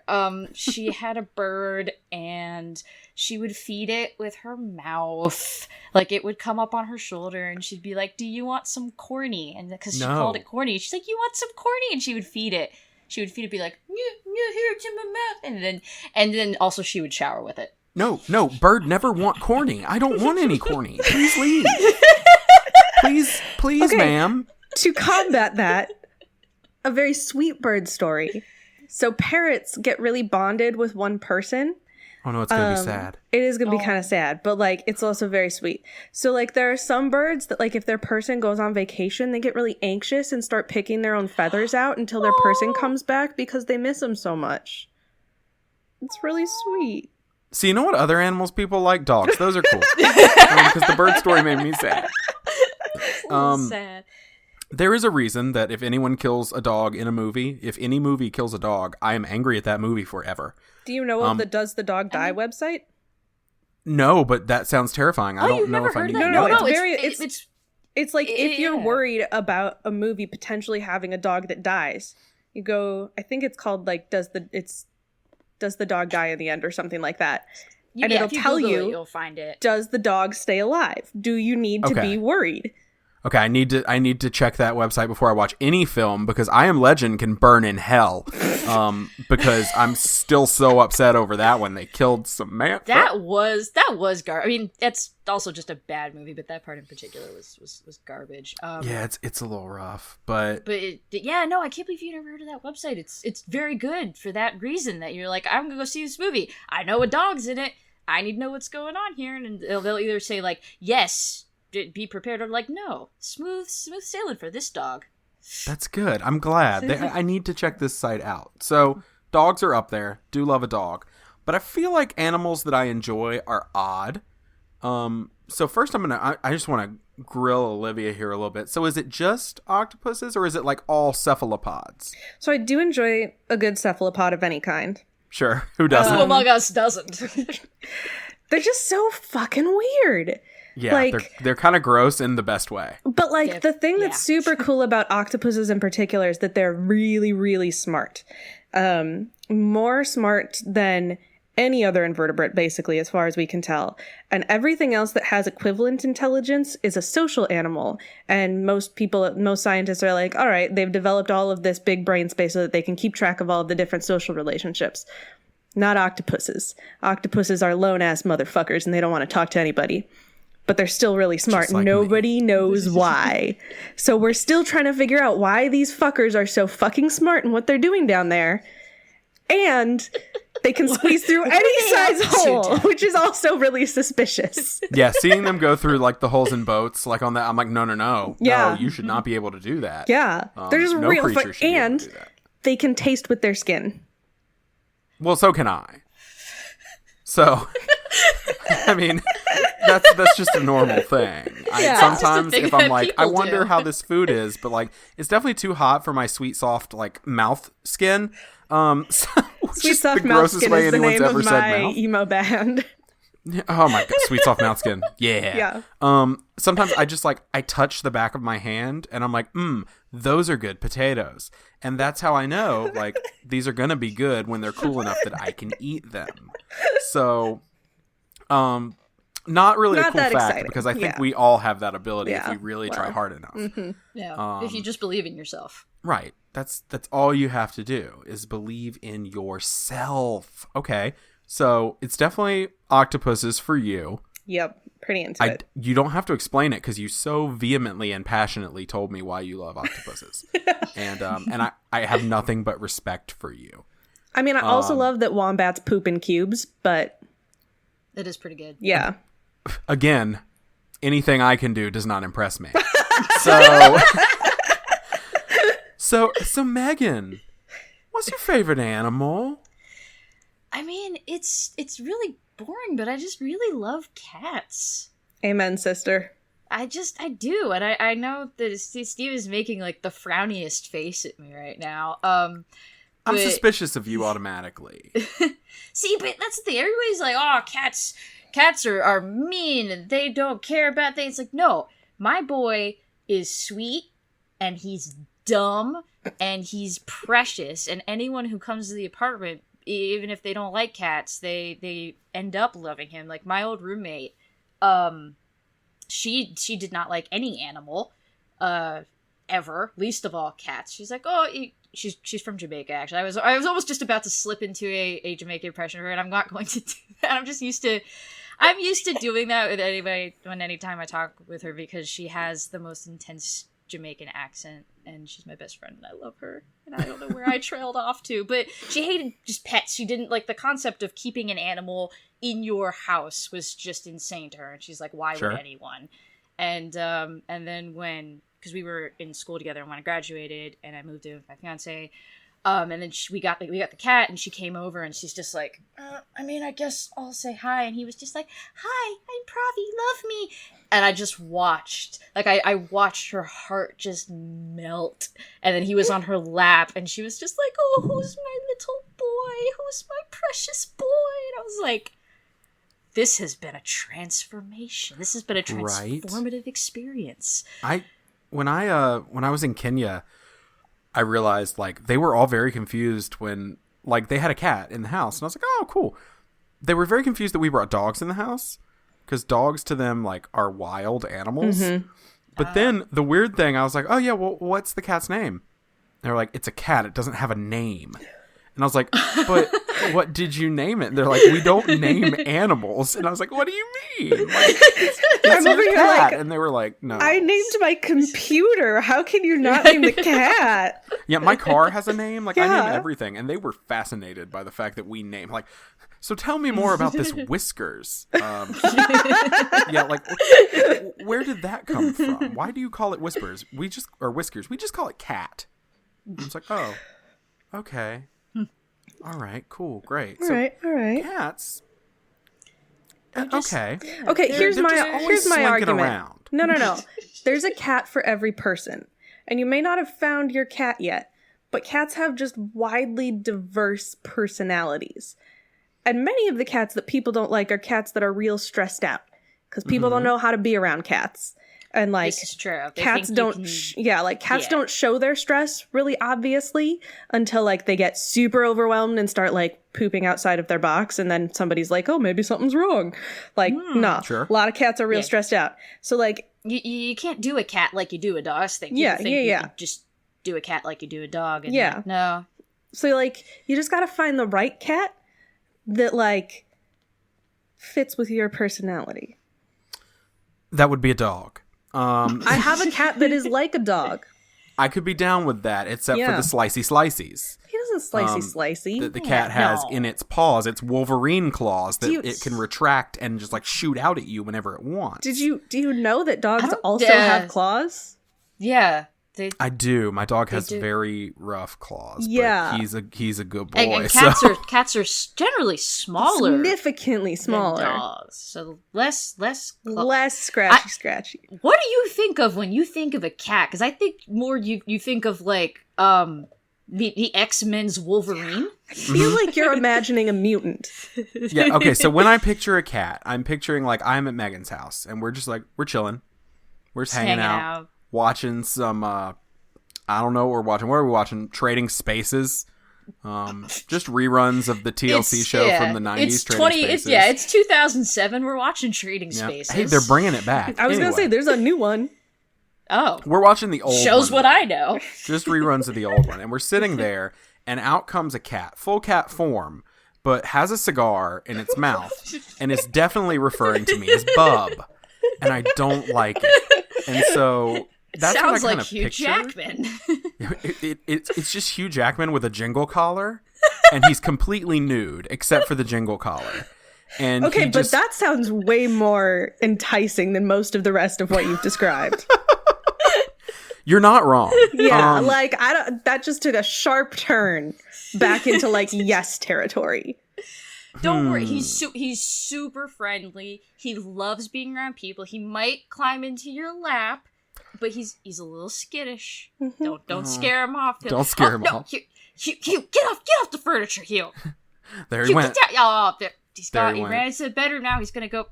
Speaker 3: She had a bird and she would feed it with her mouth. Like, it would come up on her shoulder and she'd be like, do you want some corny? And because she called it corny, she's like, you want some corny? And she would feed it. Be like, here, it's in my mouth. And then also she would shower with it.
Speaker 1: No, bird never want corny. I don't want any corny. Please leave. Please, okay, ma'am.
Speaker 4: To combat that, a very sweet bird story. So parrots get really bonded with one person.
Speaker 1: Oh no, it's gonna be sad.
Speaker 4: It is gonna be kind of sad, but like it's also very sweet. So like there are some birds that like if their person goes on vacation, they get really anxious and start picking their own feathers out until their person comes back because they miss them so much. It's really sweet.
Speaker 1: So you know what other animals people like? Dogs. Those are cool. Because the bird story made me sad.
Speaker 3: Sad.
Speaker 1: There is a reason that if anyone kills a dog in a movie, if any movie kills a dog, I am angry at that movie forever.
Speaker 4: Do you know of the Does the Dog Die website?
Speaker 1: No, but that sounds terrifying. I don't know if I need to know it.
Speaker 4: It's like if you're worried about a movie potentially having a dog that dies, you go, I think it's called like Does the Dog Die in the End or something like that. And it'll tell you,
Speaker 3: you'll find it.
Speaker 4: Does the dog stay alive? Do you need to be worried?
Speaker 1: Okay, I need to check that website before I watch any film, because I Am Legend can burn in hell. Because I'm still so upset over that when they killed Samantha.
Speaker 3: That was garbage. I mean, that's also just a bad movie, but that part in particular was garbage.
Speaker 1: Yeah, it's a little rough, but
Speaker 3: I can't believe you never heard of that website. It's very good for that reason, that you're like, I'm gonna go see this movie. I know a dog's in it. I need to know what's going on here, and they'll either say like, yes, be prepared, or like, no, smooth sailing for this dog.
Speaker 1: That's good. I'm glad. I need to check this site out. So dogs are up there. Do love a dog, but I feel like animals that I enjoy are odd. So first I just want to grill Olivia here a little bit. So is it just octopuses, or is it like all cephalopods?
Speaker 4: So I do enjoy a good cephalopod of any kind.
Speaker 1: Sure. Who doesn't?
Speaker 3: Who among us doesn't?
Speaker 4: They're just so fucking weird.
Speaker 1: Yeah, like, they're kind of gross in the best way.
Speaker 4: But like the thing that's super cool about octopuses in particular is that they're really, really smart. More smart than any other invertebrate, basically, as far as we can tell. And everything else that has equivalent intelligence is a social animal. And most scientists are like, all right, they've developed all of this big brain space so that they can keep track of all of the different social relationships. Not octopuses. Octopuses are lone-ass motherfuckers, and they don't want to talk to anybody. But they're still really smart. Like nobody knows why. So we're still trying to figure out why these fuckers are so fucking smart and what they're doing down there. And they can squeeze through any size hole, which is also really suspicious.
Speaker 1: Yeah, seeing them go through like the holes in boats, like on that, I'm like, no.
Speaker 4: Yeah.
Speaker 1: No, you should not be able to do that.
Speaker 4: Yeah. They're just
Speaker 1: no
Speaker 4: real
Speaker 1: creature should be able to do that.
Speaker 4: They can taste with their skin.
Speaker 1: Well, so can I. So, I mean, that's just a normal thing. Sometimes if I'm like, I wonder how this food is, but like, it's definitely too hot for my sweet, soft, like, mouth skin.
Speaker 4: Sweet, soft mouth skin is the name of my emo band.
Speaker 1: Oh my god, sweet, soft mouth skin. Yeah. Sometimes I just like, I touch the back of my hand and I'm like, those are good potatoes. And that's how I know, like, these are gonna be good when they're cool enough that I can eat them. So, not really a cool fact, exciting. Because I think we all have that ability if we really try hard enough.
Speaker 3: Mm-hmm. Yeah, if you just believe in yourself.
Speaker 1: Right. That's all you have to do is believe in yourself. Okay. So it's definitely octopuses for you.
Speaker 4: Yep. Pretty into it.
Speaker 1: You don't have to explain it because you so vehemently and passionately told me why you love octopuses. and I have nothing but respect for you.
Speaker 4: I mean, I also love that wombats poop in cubes, but...
Speaker 3: It is pretty good.
Speaker 4: Yeah.
Speaker 1: Again, anything I can do does not impress me. So Megan, what's your favorite animal?
Speaker 3: I mean, it's really boring, but I just really love cats.
Speaker 4: Amen, sister.
Speaker 3: I do, and I know that Steve is making like the frowniest face at me right now.
Speaker 1: I'm suspicious of you automatically.
Speaker 3: See, but that's the thing. Everybody's like, "Oh, cats are mean and they don't care about things." It's like, no, my boy is sweet and he's dumb and he's precious, and anyone who comes to the apartment, even if they don't like cats, they end up loving him. Like my old roommate, she did not like any animal, ever, least of all cats. She's like, oh, she's from Jamaica. Actually, I was almost just about to slip into a Jamaican impression of her, and I'm not going to do that. I'm used to doing that with anybody anytime I talk with her, because she has the most intense Jamaican accent, and she's my best friend, and I love her, and I don't know where I trailed off to, but she hated just pets. She didn't like the concept of keeping an animal in your house was just insane to her, and she's like, why would anyone? And then because we were in school together, and when I graduated and I moved in with my fiance, And then we got the cat, and she came over, and she's just like, I mean, I guess I'll say hi. And he was just like, hi, I'm Pravi, love me. And I just watched, like, I watched her heart just melt. And then he was on her lap, and she was just like, oh, who's my little boy? Who's my precious boy? And I was like, this has been a transformation. This has been a transformative experience.
Speaker 1: When I was in Kenya, I realized, like, they were all very confused when, like, they had a cat in the house. And I was like, oh, cool. They were very confused that we brought dogs in the house. Because dogs to them, like, are wild animals. Mm-hmm. But then the weird thing, I was like, oh, yeah, well, what's the cat's name? And they're like, it's a cat. It doesn't have a name. And I was like, but what did you name it? And they're like, we don't name animals. And I was like, what do you mean? Like, it's a cat. And they were like, no.
Speaker 4: I named my computer. How can you not name the cat?
Speaker 1: Yeah, my car has a name. Like, I name everything. And they were fascinated by the fact that we named, like, so tell me more about this Whiskers. Yeah, like, where did that come from? Why do you call it Whiskers? Whiskers. We just call it cat. I was like, oh, okay. All right, cool, great.
Speaker 4: All right.
Speaker 1: Cats. Okay.
Speaker 4: Okay, here's my argument. Around. No. There's a cat for every person. And you may not have found your cat yet, but cats have just widely diverse personalities. And many of the cats that people don't like are cats that are real stressed out because people don't know how to be around cats. And like,
Speaker 3: this is true.
Speaker 4: Cats don't, don't show their stress really obviously until like they get super overwhelmed and start like pooping outside of their box. And then somebody's like, oh, maybe something's wrong. Like, a lot of cats are real stressed out. So like,
Speaker 3: you can't do a cat like you do a dog. You can just do a cat like you do a dog. And no.
Speaker 4: So like, you just got to find the right cat that like fits with your personality.
Speaker 1: That would be a dog.
Speaker 4: I have a cat that is like a dog.
Speaker 1: I could be down with that, except for the slicy.
Speaker 4: He doesn't slicey.
Speaker 1: The cat has in its paws, its Wolverine claws that it can retract and just like shoot out at you whenever it wants.
Speaker 4: Do you know that dogs also have claws?
Speaker 3: Yeah.
Speaker 1: I do. My dog has very rough claws. Yeah, but he's a good boy.
Speaker 3: And cats are generally smaller,
Speaker 4: significantly smaller
Speaker 3: than dogs. So less
Speaker 4: scratchy.
Speaker 3: What do you think of when you think of a cat? Because I think more you think of like the X-Men's Wolverine.
Speaker 4: I feel like you're imagining a mutant.
Speaker 1: Yeah. Okay. So when I picture a cat, I'm picturing like I'm at Megan's house and we're chilling, we're just hanging out. Watching some, I don't know what we're watching. What are we watching? Trading Spaces. Just reruns of the TLC show from the 90s.
Speaker 3: It's 2007. We're watching Trading Spaces.
Speaker 1: Hey, they're bringing it back.
Speaker 4: I was going to say, there's a new one.
Speaker 3: Oh.
Speaker 1: We're watching the old
Speaker 3: Shows
Speaker 1: one.
Speaker 3: What I know.
Speaker 1: Just reruns of the old one. And we're sitting there, and out comes a cat. Full cat form, but has a cigar in its mouth, and is definitely referring to me as Bub. And I don't like it. And so... That's
Speaker 3: sounds
Speaker 1: what I
Speaker 3: like Hugh
Speaker 1: picture.
Speaker 3: Jackman.
Speaker 1: It's just Hugh Jackman with a jingle collar, and he's completely nude except for the jingle collar. And
Speaker 4: but that sounds way more enticing than most of the rest of what you've described.
Speaker 1: You're not wrong.
Speaker 4: Yeah, that just took a sharp turn back into like yes territory.
Speaker 3: Don't worry, he's super friendly. He loves being around people. He might climb into your lap. But he's a little skittish. Mm-hmm. Don't scare him off.
Speaker 1: Don't scare him off.
Speaker 3: Hugh, get off the furniture, Hugh.
Speaker 1: There he went.
Speaker 3: He ran into the bedroom now. He's gonna go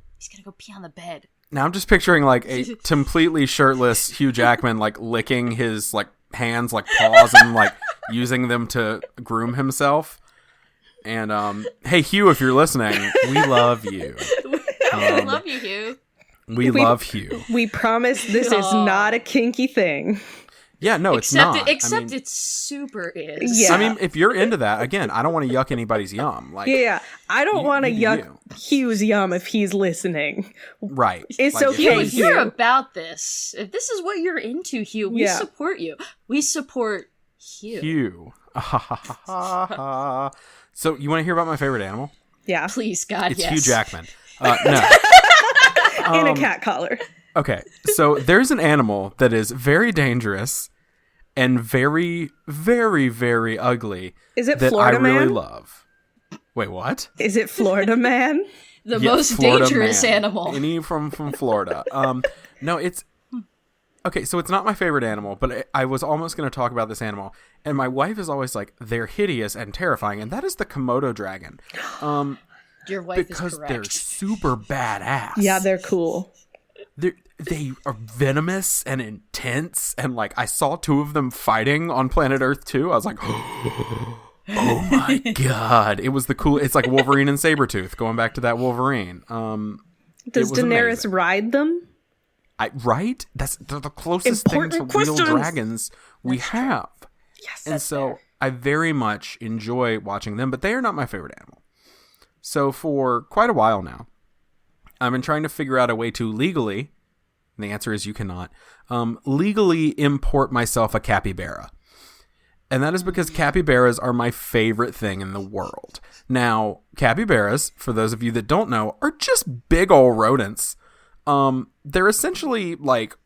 Speaker 3: pee on the bed.
Speaker 1: Now I'm just picturing like a completely shirtless Hugh Jackman like licking his like hands like paws and like using them to groom himself. And hey Hugh, if you're listening, we love you.
Speaker 3: We love you, Hugh.
Speaker 1: We love Hugh.
Speaker 4: We promise this is not a kinky thing.
Speaker 1: Yeah, no, it's not.
Speaker 3: Except it super is.
Speaker 4: Yeah.
Speaker 1: I mean, if you're into that, again, I don't want to yuck anybody's yum. Like,
Speaker 4: I don't want to yuck Hugh's yum if he's listening.
Speaker 1: Right.
Speaker 4: It's
Speaker 1: like,
Speaker 4: okay,
Speaker 3: if you're about this, if this is what you're into, Hugh, we support you. We support Hugh.
Speaker 1: So, you want to hear about my favorite animal?
Speaker 4: Yeah.
Speaker 3: Please, God,
Speaker 1: it's
Speaker 3: yes.
Speaker 1: Hugh Jackman. No.
Speaker 4: In a cat collar.
Speaker 1: Okay, so there's an animal that is very dangerous and very, very, very ugly.
Speaker 4: Is it
Speaker 1: that
Speaker 4: Florida
Speaker 1: I really
Speaker 4: Man?
Speaker 1: love. Wait, what?
Speaker 4: Is it Florida Man?
Speaker 3: The most
Speaker 1: Florida
Speaker 3: dangerous
Speaker 1: Man.
Speaker 3: animal.
Speaker 1: Any from Florida. No, it's... Okay, so it's not my favorite animal, but I was almost going to talk about this animal. And my wife is always like, they're hideous and terrifying. And that is the Komodo dragon.
Speaker 3: Your wife is
Speaker 1: because
Speaker 3: correct.
Speaker 1: they're super badass.
Speaker 4: Yeah, they're cool.
Speaker 1: They are venomous and intense. And like, I saw 2 of them fighting on Planet Earth 2. I was like, oh my God. It was the cool. It's like Wolverine and Sabretooth, going back to that Wolverine.
Speaker 4: Does Daenerys ride them?
Speaker 1: Right? They're the closest thing to real dragons we have.
Speaker 4: Yes.
Speaker 1: And so I very much enjoy watching them, but they are not my favorite animal. So for quite a while now, I've been trying to figure out a way to legally, and the answer is you cannot, legally import myself a capybara. And that is because capybaras are my favorite thing in the world. Now, capybaras, for those of you that don't know, are just big old rodents. They're essentially like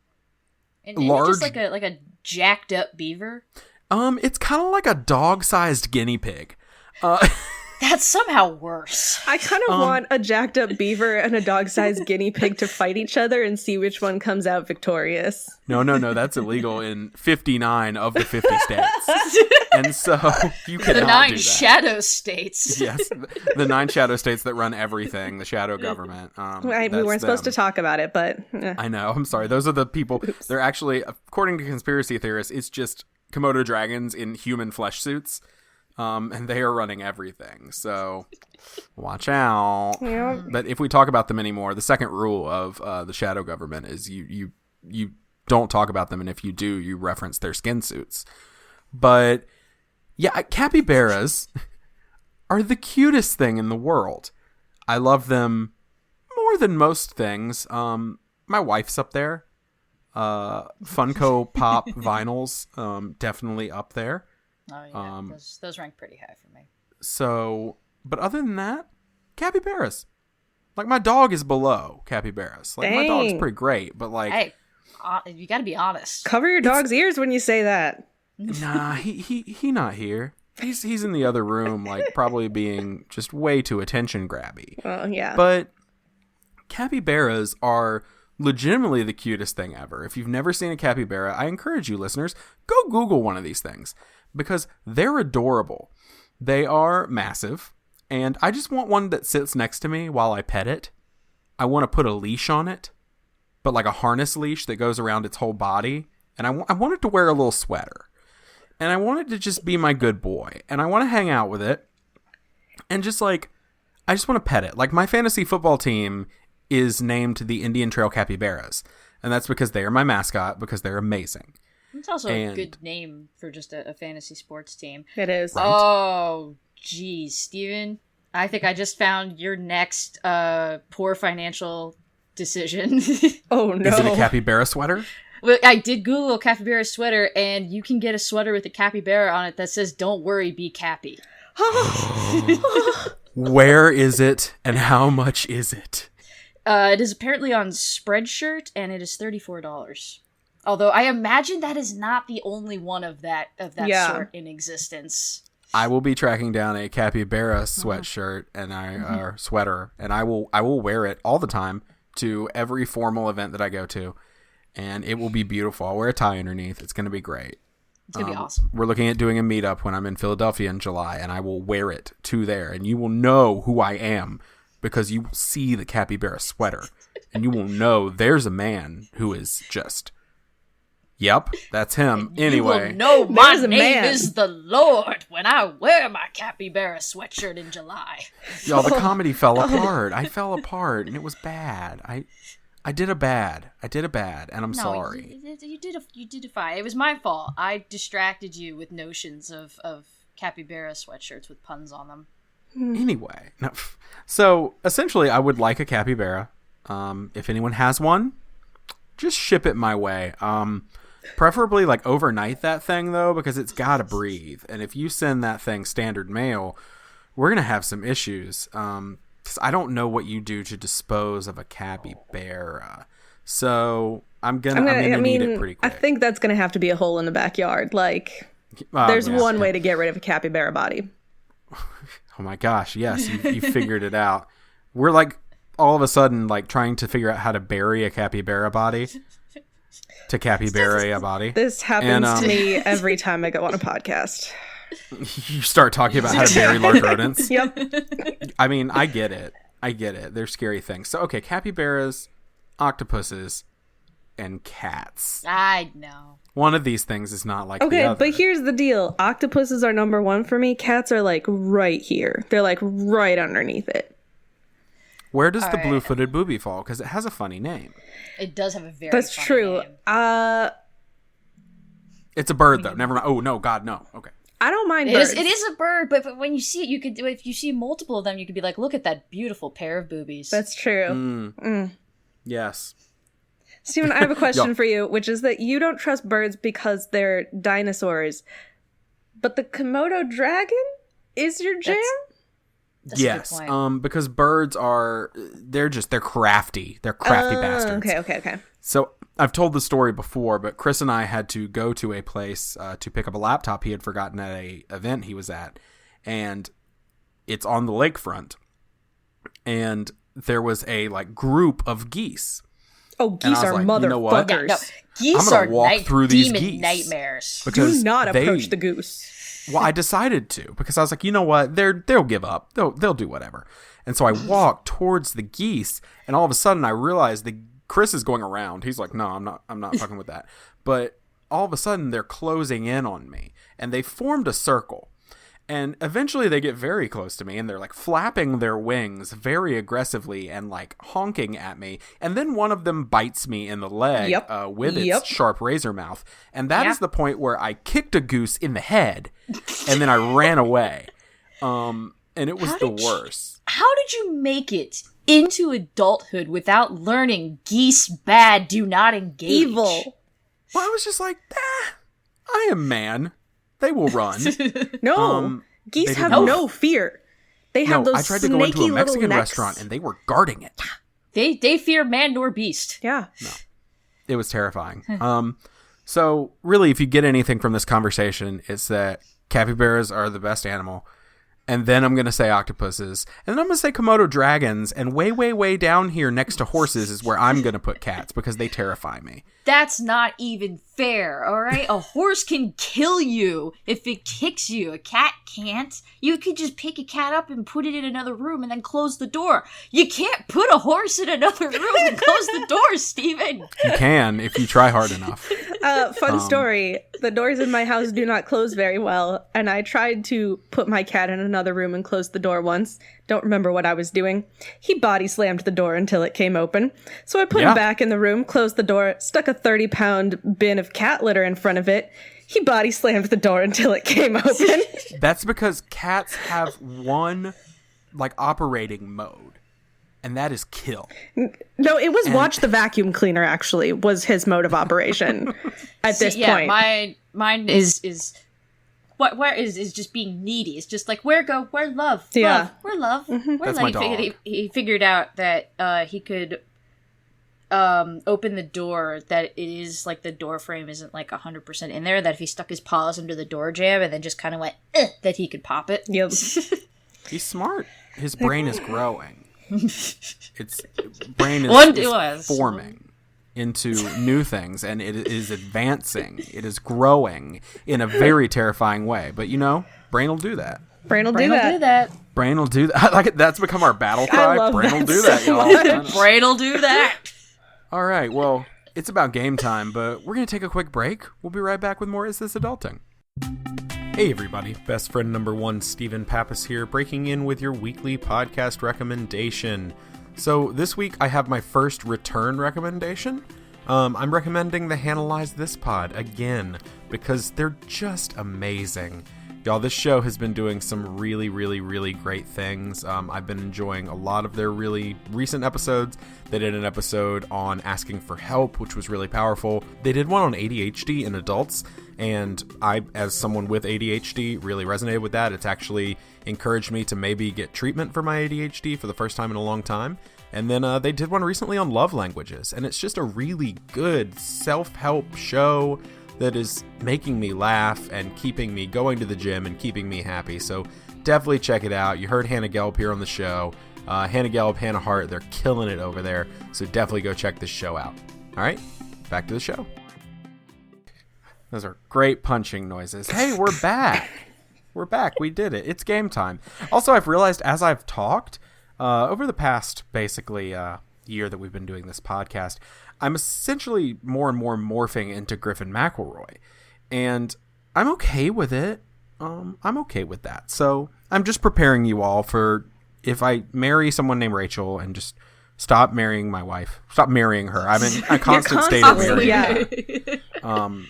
Speaker 1: large,
Speaker 3: just like a jacked up beaver.
Speaker 1: It's kind of like a dog-sized guinea pig.
Speaker 3: That's somehow worse.
Speaker 4: I kind of want a jacked up beaver and a dog-sized guinea pig to fight each other and see which one comes out victorious.
Speaker 1: No, that's illegal in 59 of the 50 states. And so you cannot do that.
Speaker 3: The 9 shadow states.
Speaker 1: Yes, the 9 shadow states that run everything, the shadow government.
Speaker 4: We weren't supposed to talk about it, but...
Speaker 1: I know, I'm sorry. Those are the people. Oops. They're actually, according to conspiracy theorists, it's just Komodo dragons in human flesh suits. And they are running everything, so watch out.
Speaker 4: Yeah.
Speaker 1: But if we talk about them anymore, the second rule of the shadow government is you don't talk about them, and if you do, you reference their skin suits. But yeah, capybaras are the cutest thing in the world. I love them more than most things. My wife's up there. Funko Pop vinyls, definitely up there.
Speaker 3: Oh yeah, those rank pretty high for me.
Speaker 1: So, but other than that, capybaras. Like, my dog is below capybaras. Like, my dog's pretty great, but like,
Speaker 3: hey, you got to be honest.
Speaker 4: Cover your dog's ears when you say that.
Speaker 1: Nah, he not here. He's in the other room, like probably being just way too attention grabby.
Speaker 4: Well, yeah.
Speaker 1: But capybaras are legitimately the cutest thing ever. If you've never seen a capybara, I encourage you, listeners, go Google one of these things. Because they're adorable. They are massive. And I just want one that sits next to me while I pet it. I want to put a leash on it. But like a harness leash that goes around its whole body. And I want it to wear a little sweater. And I want it to just be my good boy. And I want to hang out with it. And just like, I just want to pet it. Like, my fantasy football team is named the Indian Trail Capybaras. And that's because they are my mascot, because they're amazing.
Speaker 3: It's also a good name for just a fantasy sports team.
Speaker 4: It is.
Speaker 1: Right?
Speaker 3: Oh, geez, Steven. I think I just found your next poor financial decision.
Speaker 4: Oh, no.
Speaker 1: Is it a capybara sweater?
Speaker 3: Well, I did Google capybara sweater, and you can get a sweater with a capybara on it that says, "Don't worry, be cappy."
Speaker 1: Where is it, and how much is it?
Speaker 3: It is apparently on Spreadshirt, and it is $34. Although I imagine that is not the only one of that sort in existence.
Speaker 1: I will be tracking down a capybara sweatshirt and sweater, and I will wear it all the time to every formal event that I go to, and it will be beautiful. I'll wear a tie underneath. It's going to be great.
Speaker 3: It's going to be awesome.
Speaker 1: We're looking at doing a meetup when I'm in Philadelphia in July, and I will wear it to there, and you will know who I am because you will see the capybara sweater, and you will know there's a man who is just... Yep, that's him. Anyway.
Speaker 3: You will know my name is the Lord when I wear my capybara sweatshirt in July.
Speaker 1: Y'all, the comedy fell apart. I fell apart, and it was bad. I did a bad, and I'm sorry.
Speaker 3: You did fine. It was my fault. I distracted you with notions of capybara sweatshirts with puns on them.
Speaker 1: Anyway, so essentially, I would like a capybara. If anyone has one, just ship it my way. Preferably like overnight that thing though, because it's got to breathe. And if you send that thing standard mail, we're going to have some issues. Cause I don't know what you do to dispose of a capybara. So I'm gonna need it pretty quick.
Speaker 4: I think that's gonna have to be a hole in the backyard. Like, there's one way to get rid of a capybara body.
Speaker 1: Oh my gosh, yes, you figured it out. We're like all of a sudden like trying to figure out how to bury a capybara body. To capybara a body.
Speaker 4: This happens to me every time I go on a podcast.
Speaker 1: You start talking about how to bury large rodents.
Speaker 4: Yep.
Speaker 1: I mean, I get it. They're scary things. So, okay, capybaras, octopuses, and cats.
Speaker 3: I know.
Speaker 1: One of these things is not like the other.
Speaker 4: Okay, but here's the deal. Octopuses are number one for me. Cats are like right here. They're like right underneath it.
Speaker 1: Where does the blue-footed booby fall? Because it has a funny name.
Speaker 3: It does have a very
Speaker 4: That's
Speaker 3: funny
Speaker 4: true.
Speaker 3: name.
Speaker 1: It's a bird, though. Never mind. Oh, no, God, no. Okay.
Speaker 4: I don't mind birds.
Speaker 3: It is a bird, but when you see it, you could. If you see multiple of them, you could be like, look at that beautiful pair of boobies.
Speaker 4: That's true.
Speaker 1: Yes.
Speaker 4: Steven, I have a question for you, which is that you don't trust birds because they're dinosaurs, but the Komodo dragon is your jam?
Speaker 3: That's
Speaker 1: yes.
Speaker 3: a good point.
Speaker 1: Because birds they're crafty. They're crafty bastards.
Speaker 4: Okay.
Speaker 1: So I've told the story before, but Chris and I had to go to a place to pick up a laptop he had forgotten at a event he was at, and it's on the lakefront, and there was a like group of geese.
Speaker 4: Oh, geese are motherfuckers. You know what?
Speaker 3: Yeah, no. Geese
Speaker 1: I'm gonna walk through these
Speaker 3: demon
Speaker 1: geese
Speaker 3: nightmares.
Speaker 1: Because
Speaker 4: do not approach the goose.
Speaker 1: Well, I decided to because I was like, you know what? They'll give up. They'll do whatever. And so I walked towards the geese, and all of a sudden I realized Chris is going around. He's like, no, I'm not fucking with that. But all of a sudden they're closing in on me, and they formed a circle. And eventually they get very close to me, and they're like flapping their wings very aggressively and like honking at me. And then one of them bites me in the leg with its sharp razor mouth. And that is the point where I kicked a goose in the head, and then I ran away. And it was the worst. How
Speaker 3: did you make it into adulthood without learning geese bad, do not engage?
Speaker 4: Evil.
Speaker 1: Well, I was just like, I am man. They will run.
Speaker 4: No, geese have no fear. They have those
Speaker 1: I tried to go into a Mexican restaurant, and they were guarding it.
Speaker 3: They fear man nor beast.
Speaker 4: Yeah.
Speaker 1: No, it was terrifying. So really, if you get anything from this conversation, it's that capybaras are the best animal. And then I'm going to say octopuses. And then I'm going to say Komodo dragons. And way, way, way down here next to horses is where I'm going to put cats because they terrify me.
Speaker 3: That's not even fair, all right? A horse can kill you if it kicks you. A cat can't. You could just pick a cat up and put it in another room and then close the door. You can't put a horse in another room and close the door, Steven.
Speaker 1: You can if you try hard enough.
Speaker 4: Fun story. The doors in my house do not close very well, and I tried to put my cat in another room and close the door once. Don't remember what I was doing. He body slammed the door until it came open. So I put him back in the room, closed the door, stuck a 30-pound bin of cat litter in front of it. He body slammed the door until it came open.
Speaker 1: That's because cats have one like operating mode, and that is kill.
Speaker 4: No, it was watch the vacuum cleaner, actually, was his mode of operation at this point.
Speaker 3: Mine is where is just being needy. It's just like, where love?
Speaker 4: Yeah.
Speaker 3: Love, where love?
Speaker 4: Mm-hmm.
Speaker 3: Where
Speaker 1: That's
Speaker 3: love?
Speaker 1: my dog.
Speaker 3: He figured out that he could open the door, that it is like the door frame isn't like 100% in there, that if he stuck his paws under the door jamb and then just kind of went, that he could pop it.
Speaker 4: Yep.
Speaker 1: He's smart. His brain is growing. Its brain is forming into new things, and it is advancing. It is growing in a very terrifying way. But brain will do that.
Speaker 4: Brain will do that.
Speaker 1: Brain will do that. I like it. That's become our battle cry. Brain will do that, y'all.
Speaker 3: Brain will do that.
Speaker 1: All right. Well, it's about game time, but we're going to take a quick break. We'll be right back with more Is This Adulting? Hey everybody, best friend number 1, Stephen Pappas here, breaking in with your weekly podcast recommendation. So this week I have my first return recommendation. I'm recommending the Analyze This pod again because they're just amazing. Y'all, this show has been doing some really, really, really great things. I've been enjoying a lot of their really recent episodes. They did an episode on asking for help, which was really powerful. They did one on ADHD in adults, and I, as someone with ADHD, really resonated with that. It's actually encouraged me to maybe get treatment for my ADHD for the first time in a long time. And then they did one recently on love languages, and it's just a really good self-help show that is making me laugh and keeping me going to the gym and keeping me happy. So definitely check it out. You heard Hannah Gelb here on the show. Hannah Gelb, Hannah Hart, they're killing it over there. So definitely go check this show out. All right, back to the show. Those are great punching noises. Hey, we're back. We're back. We did it. It's game time. Also, I've realized as I've talked over the past basically year that we've been doing this podcast, I'm essentially more and more morphing into Griffin McElroy. And I'm okay with it. I'm okay with that. So I'm just preparing you all for if I marry someone named Rachel and just stop marrying my wife, stop marrying her. I'm in a constant state of marrying.
Speaker 4: Yeah.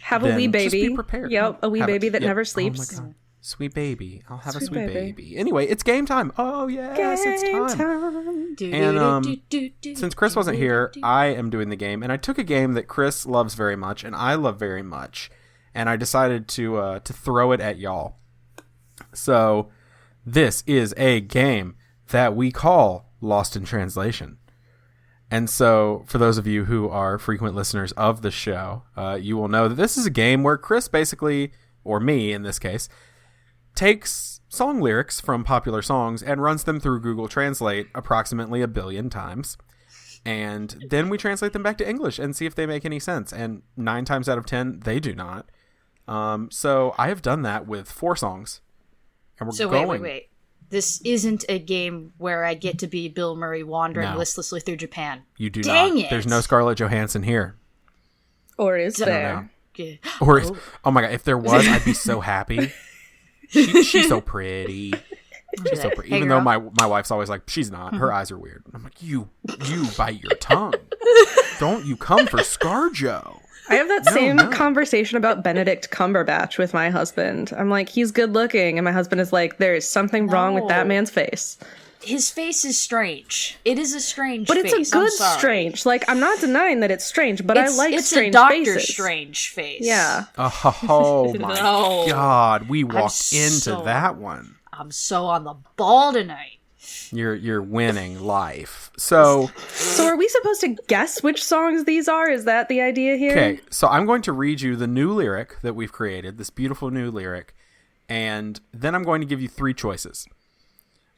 Speaker 4: Have a wee baby.
Speaker 1: Just be prepared.
Speaker 4: Yep, a wee baby that never sleeps.
Speaker 1: Oh my God. Sweet baby. I'll have a sweet baby. Anyway, it's game time. Oh, yes, it's time. And since Chris wasn't here, I am doing the game. And I took a game that Chris loves very much and I love very much. And I decided to throw it at y'all. So this is a game that we call Lost in Translation. And so for those of you who are frequent listeners of the show, you will know that this is a game where Chris basically, or me in this case, takes song lyrics from popular songs and runs them through Google Translate approximately 1 billion times. And then we translate them back to English and see if they make any sense. And 9 times out of 10, they do not. So I have done that with 4 songs. And we're
Speaker 3: wait. This isn't a game where I get to be Bill Murray wandering listlessly through Japan.
Speaker 1: You do
Speaker 3: Dang
Speaker 1: not.
Speaker 3: it.
Speaker 1: There's no Scarlett Johansson here.
Speaker 4: Or is there?
Speaker 1: Or is, oh my God, if there was, I'd be so happy. She's so pretty. She's so pretty. Even though my wife's always like, she's not. Her eyes are weird. I'm like, you bite your tongue. Don't you come for ScarJo.
Speaker 4: I have that same conversation about Benedict Cumberbatch with my husband. I'm like, he's good looking. And my husband is like, there is something wrong with that man's face.
Speaker 3: His face is strange. It is a strange
Speaker 4: face.
Speaker 3: But
Speaker 4: it's a good strange. Like, I'm not denying that it's strange, but I like strange faces.
Speaker 3: It's a Dr. Strange face.
Speaker 4: Yeah.
Speaker 1: Oh my God. We walked into that one.
Speaker 3: I'm so on the ball tonight.
Speaker 1: You're winning life. So
Speaker 4: are we supposed to guess which songs these are? Is that the idea here?
Speaker 1: Okay, so I'm going to read you the new lyric that we've created, this beautiful new lyric, and then I'm going to give you 3 choices.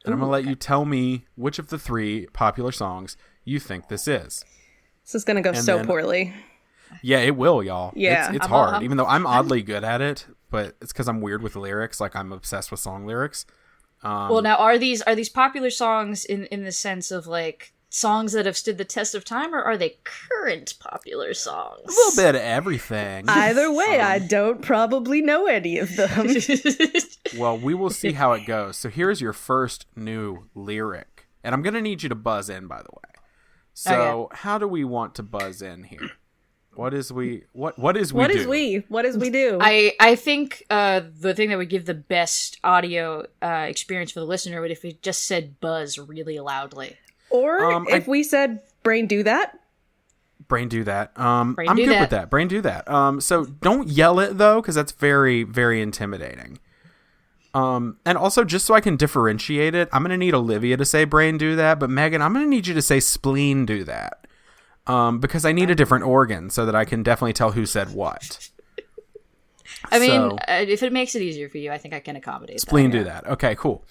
Speaker 1: And I'm going to let you tell me which of the 3 popular songs you think this is.
Speaker 4: This is going to go poorly.
Speaker 1: Yeah, it will, y'all.
Speaker 4: Yeah.
Speaker 1: It's hard, even though I'm oddly good at it, but it's because I'm weird with the lyrics. Like, I'm obsessed with song lyrics.
Speaker 3: Well, now, are these popular songs in the sense of, like, songs that have stood the test of time, or are they current popular songs?
Speaker 1: A little bit of everything.
Speaker 4: Either way, I don't probably know any of them.
Speaker 1: Well, we will see how it goes. So here's your first new lyric. And I'm going to need you to buzz in, by the way. So how do we want to buzz in here? What is we do?
Speaker 4: What is we do?
Speaker 3: I think the thing that would give the best audio experience for the listener would if we just said buzz really loudly.
Speaker 4: Or if we said brain do that.
Speaker 1: Brain do that. I'm good with that. Brain do that. So don't yell it though, because that's very, very intimidating. And also just so I can differentiate it, I'm going to need Olivia to say brain do that, but Megan, I'm going to need you to say spleen do that. Because I need a different organ so that I can definitely tell who said what.
Speaker 3: I mean, if it makes it easier for you, I think I can accommodate
Speaker 1: spleen do that. Okay, cool.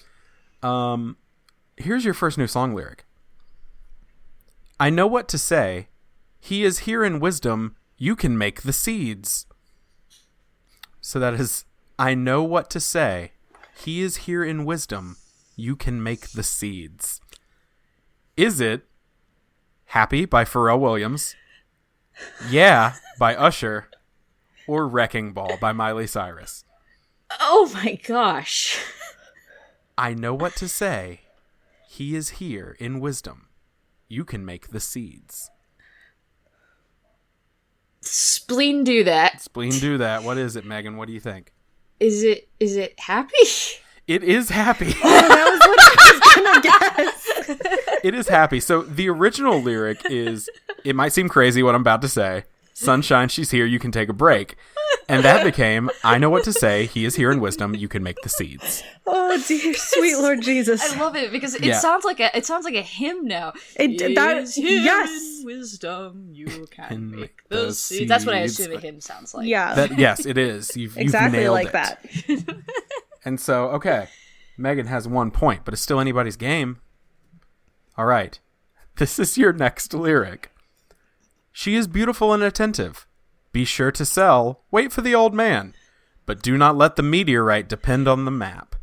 Speaker 1: Here's your first new song lyric. I know what to say. He is here in wisdom. You can make the seeds. So that is, I know what to say. He is here in wisdom. You can make the seeds. Is it Happy by Pharrell Williams, Yeah by Usher, or Wrecking Ball by Miley Cyrus?
Speaker 3: Oh my gosh.
Speaker 1: I know what to say. He is here in wisdom. You can make the seeds.
Speaker 3: Spleen do that.
Speaker 1: Spleen do that. What is it, Megan? What do you think?
Speaker 3: Is it Happy?
Speaker 1: It is Happy.
Speaker 4: Oh, that was what I was gonna guess.
Speaker 1: It is Happy. So the original lyric is, it might seem crazy what I'm about to say. Sunshine, she's here, you can take a break. And that became, I know what to say. He is here in wisdom. You can make the seeds.
Speaker 4: Oh dear, sweet Lord Jesus!
Speaker 3: I love it because it sounds like a hymn now.
Speaker 4: Yes,
Speaker 3: wisdom. You can make the seeds. That's what I assume a hymn sounds like.
Speaker 4: Yeah.
Speaker 1: Yes, it is. You've
Speaker 4: exactly
Speaker 1: nailed
Speaker 4: like
Speaker 1: it.
Speaker 4: that.
Speaker 1: And so, okay, Megan has 1 point, but it's still anybody's game. All right, this is your next lyric. She is beautiful and attentive. Be sure to sell. Wait for the old man. But do not let the meteorite depend on the map.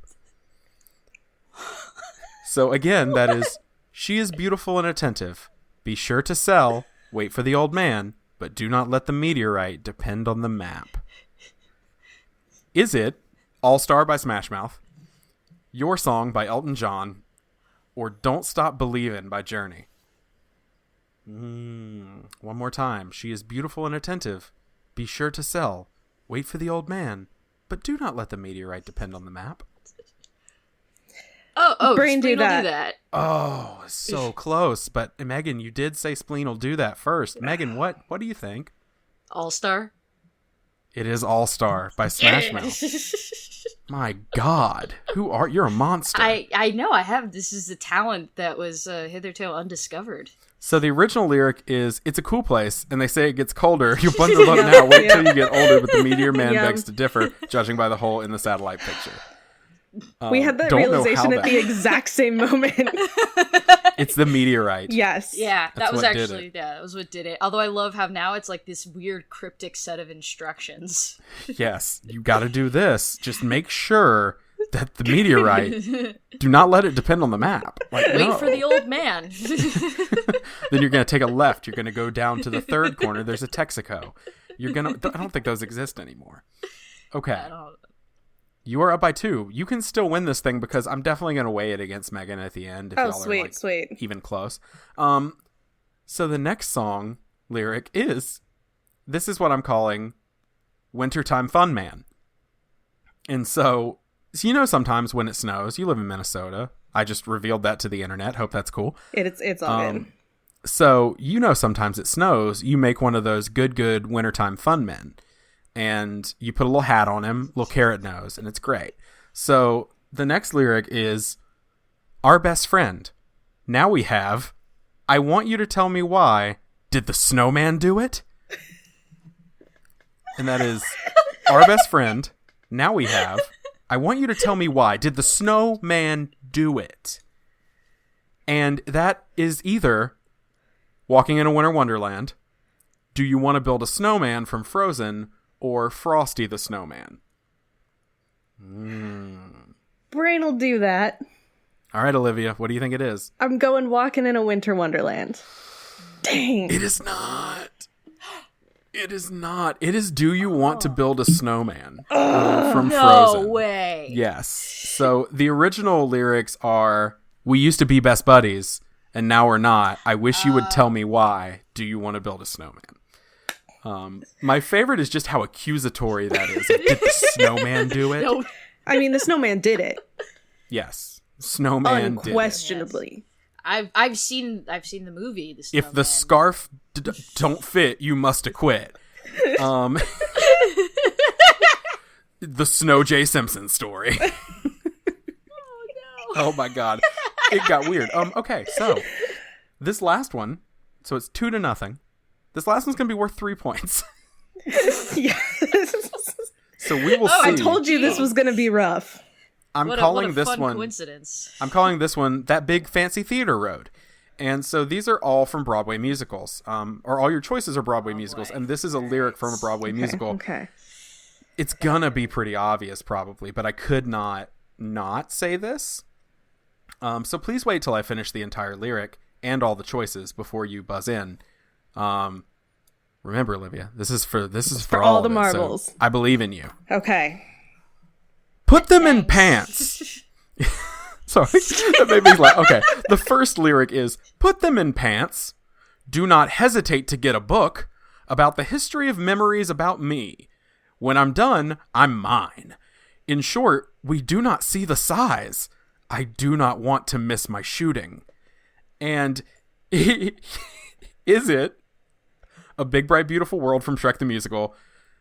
Speaker 1: So again, that is, she is beautiful and attentive. Be sure to sell. Wait for the old man. But do not let the meteorite depend on the map. Is it All Star by Smash Mouth, Your Song by Elton John, or Don't Stop Believin' by Journey? One more time. She is beautiful and attentive. Be sure to sell. Wait for the old man. But do not let the meteorite depend on the map.
Speaker 4: Brain do
Speaker 3: will
Speaker 4: that.
Speaker 3: do that.
Speaker 1: Oh, so close. But Megan, you did say Spleen will do that first. Megan, what do you think?
Speaker 3: All-Star?
Speaker 1: It is All Star by Smash Mouth. My God. You're a monster.
Speaker 3: I know, I have. This is the talent that was hitherto undiscovered.
Speaker 1: So the original lyric is, it's a cool place, and they say it gets colder. You bundle up now, wait till you get older, but the meteor man begs to differ, judging by the hole in the satellite picture.
Speaker 4: We had that realization at the exact same moment.
Speaker 1: It's the meteorite.
Speaker 4: Yes.
Speaker 3: Yeah, that was
Speaker 1: actually,
Speaker 3: that was what did it. Although I love how now it's like this weird cryptic set of instructions.
Speaker 1: Yes, you gotta do this. Just make sure that the meteorite, do not let it depend on the map.
Speaker 3: Wait for the old man.
Speaker 1: Then you're going to take a left. You're going to go down to the third corner. There's a Texaco. I don't think those exist anymore. Okay. You are up by 2. You can still win this thing because I'm definitely going to weigh it against Megan at the end. If y'all are
Speaker 4: sweet.
Speaker 1: Even close. So the next song lyric is, this is what I'm calling Wintertime Fun Man. And so you know, sometimes when it snows, you live in Minnesota. I just revealed that to the internet. Hope that's cool.
Speaker 4: It's all good.
Speaker 1: So, you know, sometimes it snows. You make one of those good wintertime fun men. And you put a little hat on him, little carrot nose, and it's great. So, the next lyric is, our best friend. Now we have, I want you to tell me why. Did the snowman do it? And that is, our best friend. Now we have, I want you to tell me why. Did the snowman do it? And that is either Walking in a Winter Wonderland, Do You Want to Build a Snowman from Frozen, or Frosty the Snowman.
Speaker 4: Brain will do that.
Speaker 1: All right, Olivia, what do you think it is?
Speaker 4: I'm going Walking in a Winter Wonderland. Dang.
Speaker 1: It is not. It is not. It is Do You Want to Build a Snowman from Frozen.
Speaker 3: No way.
Speaker 1: Yes. So the original lyrics are, we used to be best buddies, and now we're not. I wish you would tell me why. Do you want to build a snowman? My favorite is just how accusatory that is. Like, did the snowman do it?
Speaker 3: No.
Speaker 4: I mean, the snowman did it.
Speaker 1: Yes. Snowman did it.
Speaker 4: Unquestionably.
Speaker 3: I've seen the movie. The
Speaker 1: If the scarf don't fit, you must acquit. The Snow J. Simpson story. Oh my God. It got weird. Okay, so this last one, so it's 2-0. This last one's going to be worth 3 points.
Speaker 4: Yes.
Speaker 1: So we will see.
Speaker 4: I told you this was going to be rough.
Speaker 3: What a fun coincidence.
Speaker 1: I'm calling this one That Big Fancy Theater Road. And so these are all from Broadway musicals. Or all your choices are Broadway musicals. And this is a lyric from a Broadway musical.
Speaker 4: Okay.
Speaker 1: It's gonna be pretty obvious probably, but I could not say this. So please wait till I finish the entire lyric and all the choices before you buzz in. Remember, Olivia, this is for all
Speaker 4: the
Speaker 1: of it,
Speaker 4: marbles.
Speaker 1: So I believe in you.
Speaker 4: Okay.
Speaker 1: Put them in pants. Sorry, that made me laugh. Okay, the first lyric is, put them in pants. Do not hesitate to get a book about the history of memories about me. When I'm done, I'm mine. In short, we do not see the size. I do not want to miss my shooting. And is it A Big Bright Beautiful World from Shrek the Musical,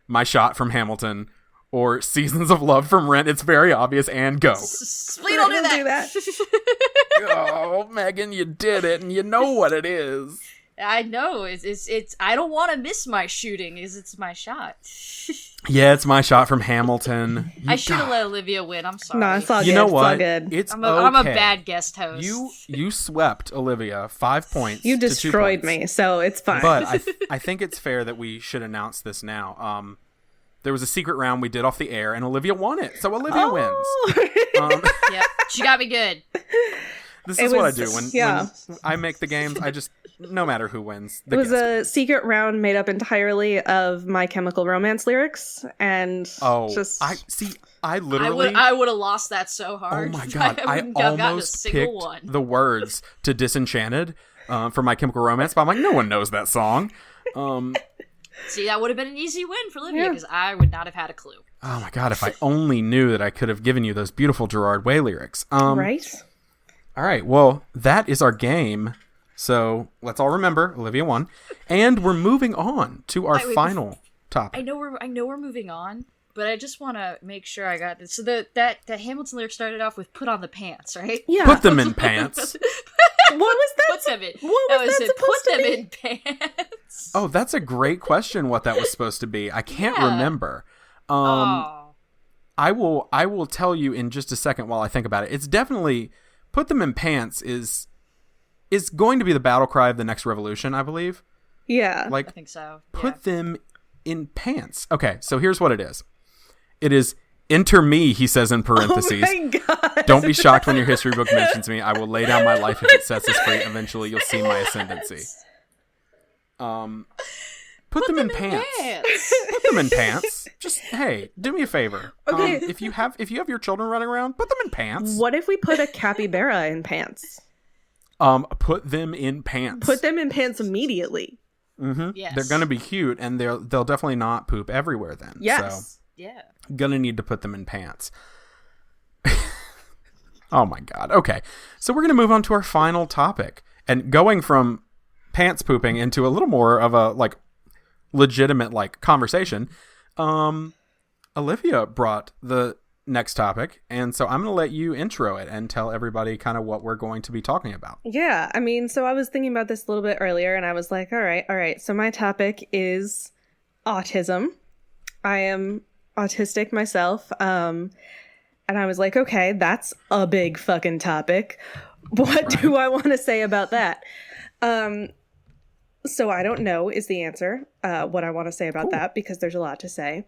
Speaker 1: My Shot from Hamilton, or Seasons of Love from Rent. It's very obvious, and go.
Speaker 3: Please don't do that.
Speaker 1: Oh, Megan, you did it, and you know what it is.
Speaker 3: I know. It's I don't want to miss my shooting. It's My Shot.
Speaker 1: Yeah, it's My Shot from Hamilton.
Speaker 3: I should have let Olivia win. I'm sorry.
Speaker 4: No, it's all good.
Speaker 1: You know what?
Speaker 4: It's all good.
Speaker 1: I'm
Speaker 3: a bad guest host.
Speaker 1: You swept Olivia 5 points.
Speaker 4: You
Speaker 1: to 2
Speaker 4: destroyed
Speaker 1: points.
Speaker 4: me, so it's fine.
Speaker 1: But I think it's fair that we should announce this now. There was a secret round we did off the air, and Olivia won it. So Olivia wins.
Speaker 3: Yep, she got me good.
Speaker 1: This is what I do when I make the games. I just, no matter who wins.
Speaker 4: It was a secret round made up entirely of My Chemical Romance lyrics, and
Speaker 1: I literally,
Speaker 3: I would have lost that so hard.
Speaker 1: Oh my god! I almost picked the words to Disenchanted for My Chemical Romance, but I'm like, no one knows that song.
Speaker 3: See, that would have been an easy win for Olivia because I would not have had a clue.
Speaker 1: Oh my god! If I only knew that I could have given you those beautiful Gerard Way lyrics.
Speaker 4: Right.
Speaker 1: All right, well, that is our game. So let's all remember, Olivia won, and we're moving on to our final topic.
Speaker 3: I know we're moving on, but I just want to make sure I got this. So that Hamilton lyric started off with "put on the pants," right?
Speaker 4: Yeah.
Speaker 1: Put them in pants.
Speaker 4: What was that?
Speaker 3: Put them in.
Speaker 4: What was that supposed to be?
Speaker 3: Put them in pants.
Speaker 1: Oh, that's a great question. What that was supposed to be, I can't remember. I will tell you in just a second while I think about it. It's definitely. Put them in pants is going to be the battle cry of the next revolution, I believe.
Speaker 4: Yeah.
Speaker 3: I think so. Yeah.
Speaker 1: Put them in pants. Okay, so here's what it is. It is enter me, he says in parentheses.
Speaker 4: Oh my god.
Speaker 1: Don't be shocked when your history book mentions me. I will lay down my life if it sets us free. Eventually you'll see my ascendancy. Put them in pants. Put them in pants. Just hey, do me a favor.
Speaker 4: Okay.
Speaker 1: If you have your children running around, put them in pants.
Speaker 4: What if we put a capybara in pants?
Speaker 1: Put them in pants.
Speaker 4: Put them in pants immediately.
Speaker 1: Mm-hmm.
Speaker 3: Yes.
Speaker 1: They're gonna be cute, and they'll definitely not poop everywhere then.
Speaker 4: Yes.
Speaker 1: So,
Speaker 3: yeah.
Speaker 1: Gonna need to put them in pants. Oh my god. Okay. So we're gonna move on to our final topic, and going from pants pooping into a little more of a legitimate conversation. Olivia brought the next topic, and so I'm going to let you intro it and tell everybody kind of what we're going to be talking about.
Speaker 4: Yeah, I mean, so I was thinking about this a little bit earlier, and I was like, all right. So my topic is autism. I am autistic myself, and I was like, okay, that's a big fucking topic. What do I want to say about that? So I don't know is the answer, what I want to say about that, because there's a lot to say.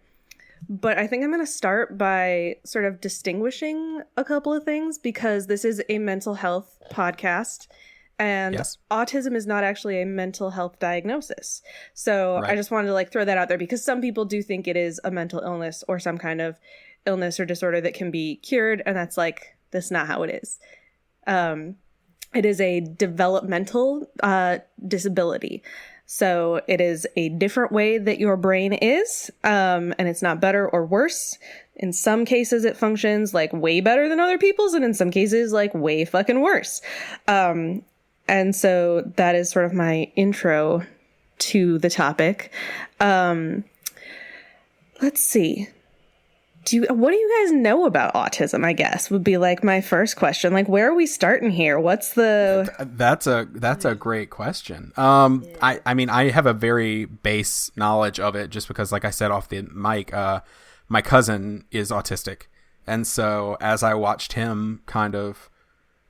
Speaker 4: But I think I'm going to start by sort of distinguishing a couple of things, because this is a mental health podcast, and autism is not actually a mental health diagnosis. So I just wanted to throw that out there, because some people do think it is a mental illness or some kind of illness or disorder that can be cured, and that's not how it is. It is a developmental disability. So it is a different way that your brain is, and it's not better or worse. In some cases, it functions way better than other people's, and in some cases, way fucking worse. And so that is sort of my intro to the topic. Let's see. What do you guys know about autism, I guess, would be my first question. Where are we starting here? What's the...
Speaker 1: That's a great question. I mean, I have a very base knowledge of it just because, like I said off the mic, my cousin is autistic. And so as I watched him kind of,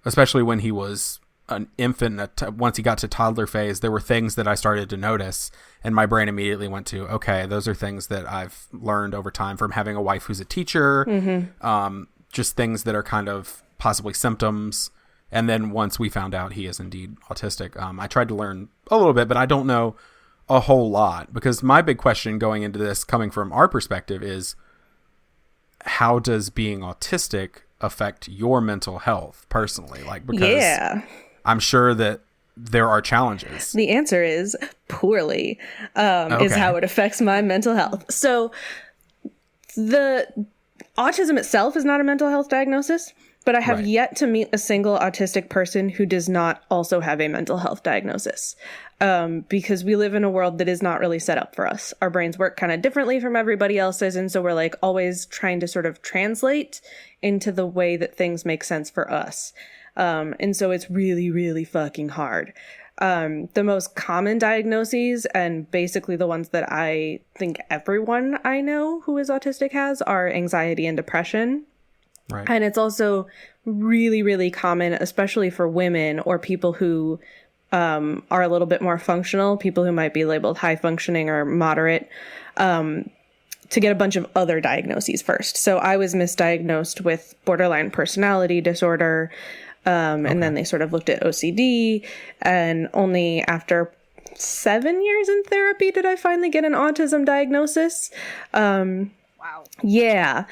Speaker 1: especially when he was an infant, once he got to toddler phase, there were things that I started to notice, and my brain immediately went to, okay, those are things that I've learned over time from having a wife who's a teacher, just things that are kind of possibly symptoms. And then once we found out he is indeed autistic, I tried to learn a little bit, but I don't know a whole lot, because my big question going into this, coming from our perspective, is how does being autistic affect your mental health personally? Because I'm sure that there are challenges.
Speaker 4: The answer is poorly, is how it affects my mental health. So the autism itself is not a mental health diagnosis. But I have yet to meet a single autistic person who does not also have a mental health diagnosis, because we live in a world that is not really set up for us. Our brains work kind of differently from everybody else's, and so we're like always trying to sort of translate into the way that things make sense for us. And so it's really, really fucking hard. The most common diagnoses, and basically the ones that I think everyone I know who is autistic has, are anxiety and depression.
Speaker 1: Right.
Speaker 4: And it's also really, really common, especially for women or people who are a little bit more functional, people who might be labeled high functioning or moderate, to get a bunch of other diagnoses first. So I was misdiagnosed with borderline personality disorder, and then they sort of looked at OCD, and only after 7 years in therapy did I finally get an autism diagnosis.
Speaker 3: Wow.
Speaker 4: Yeah.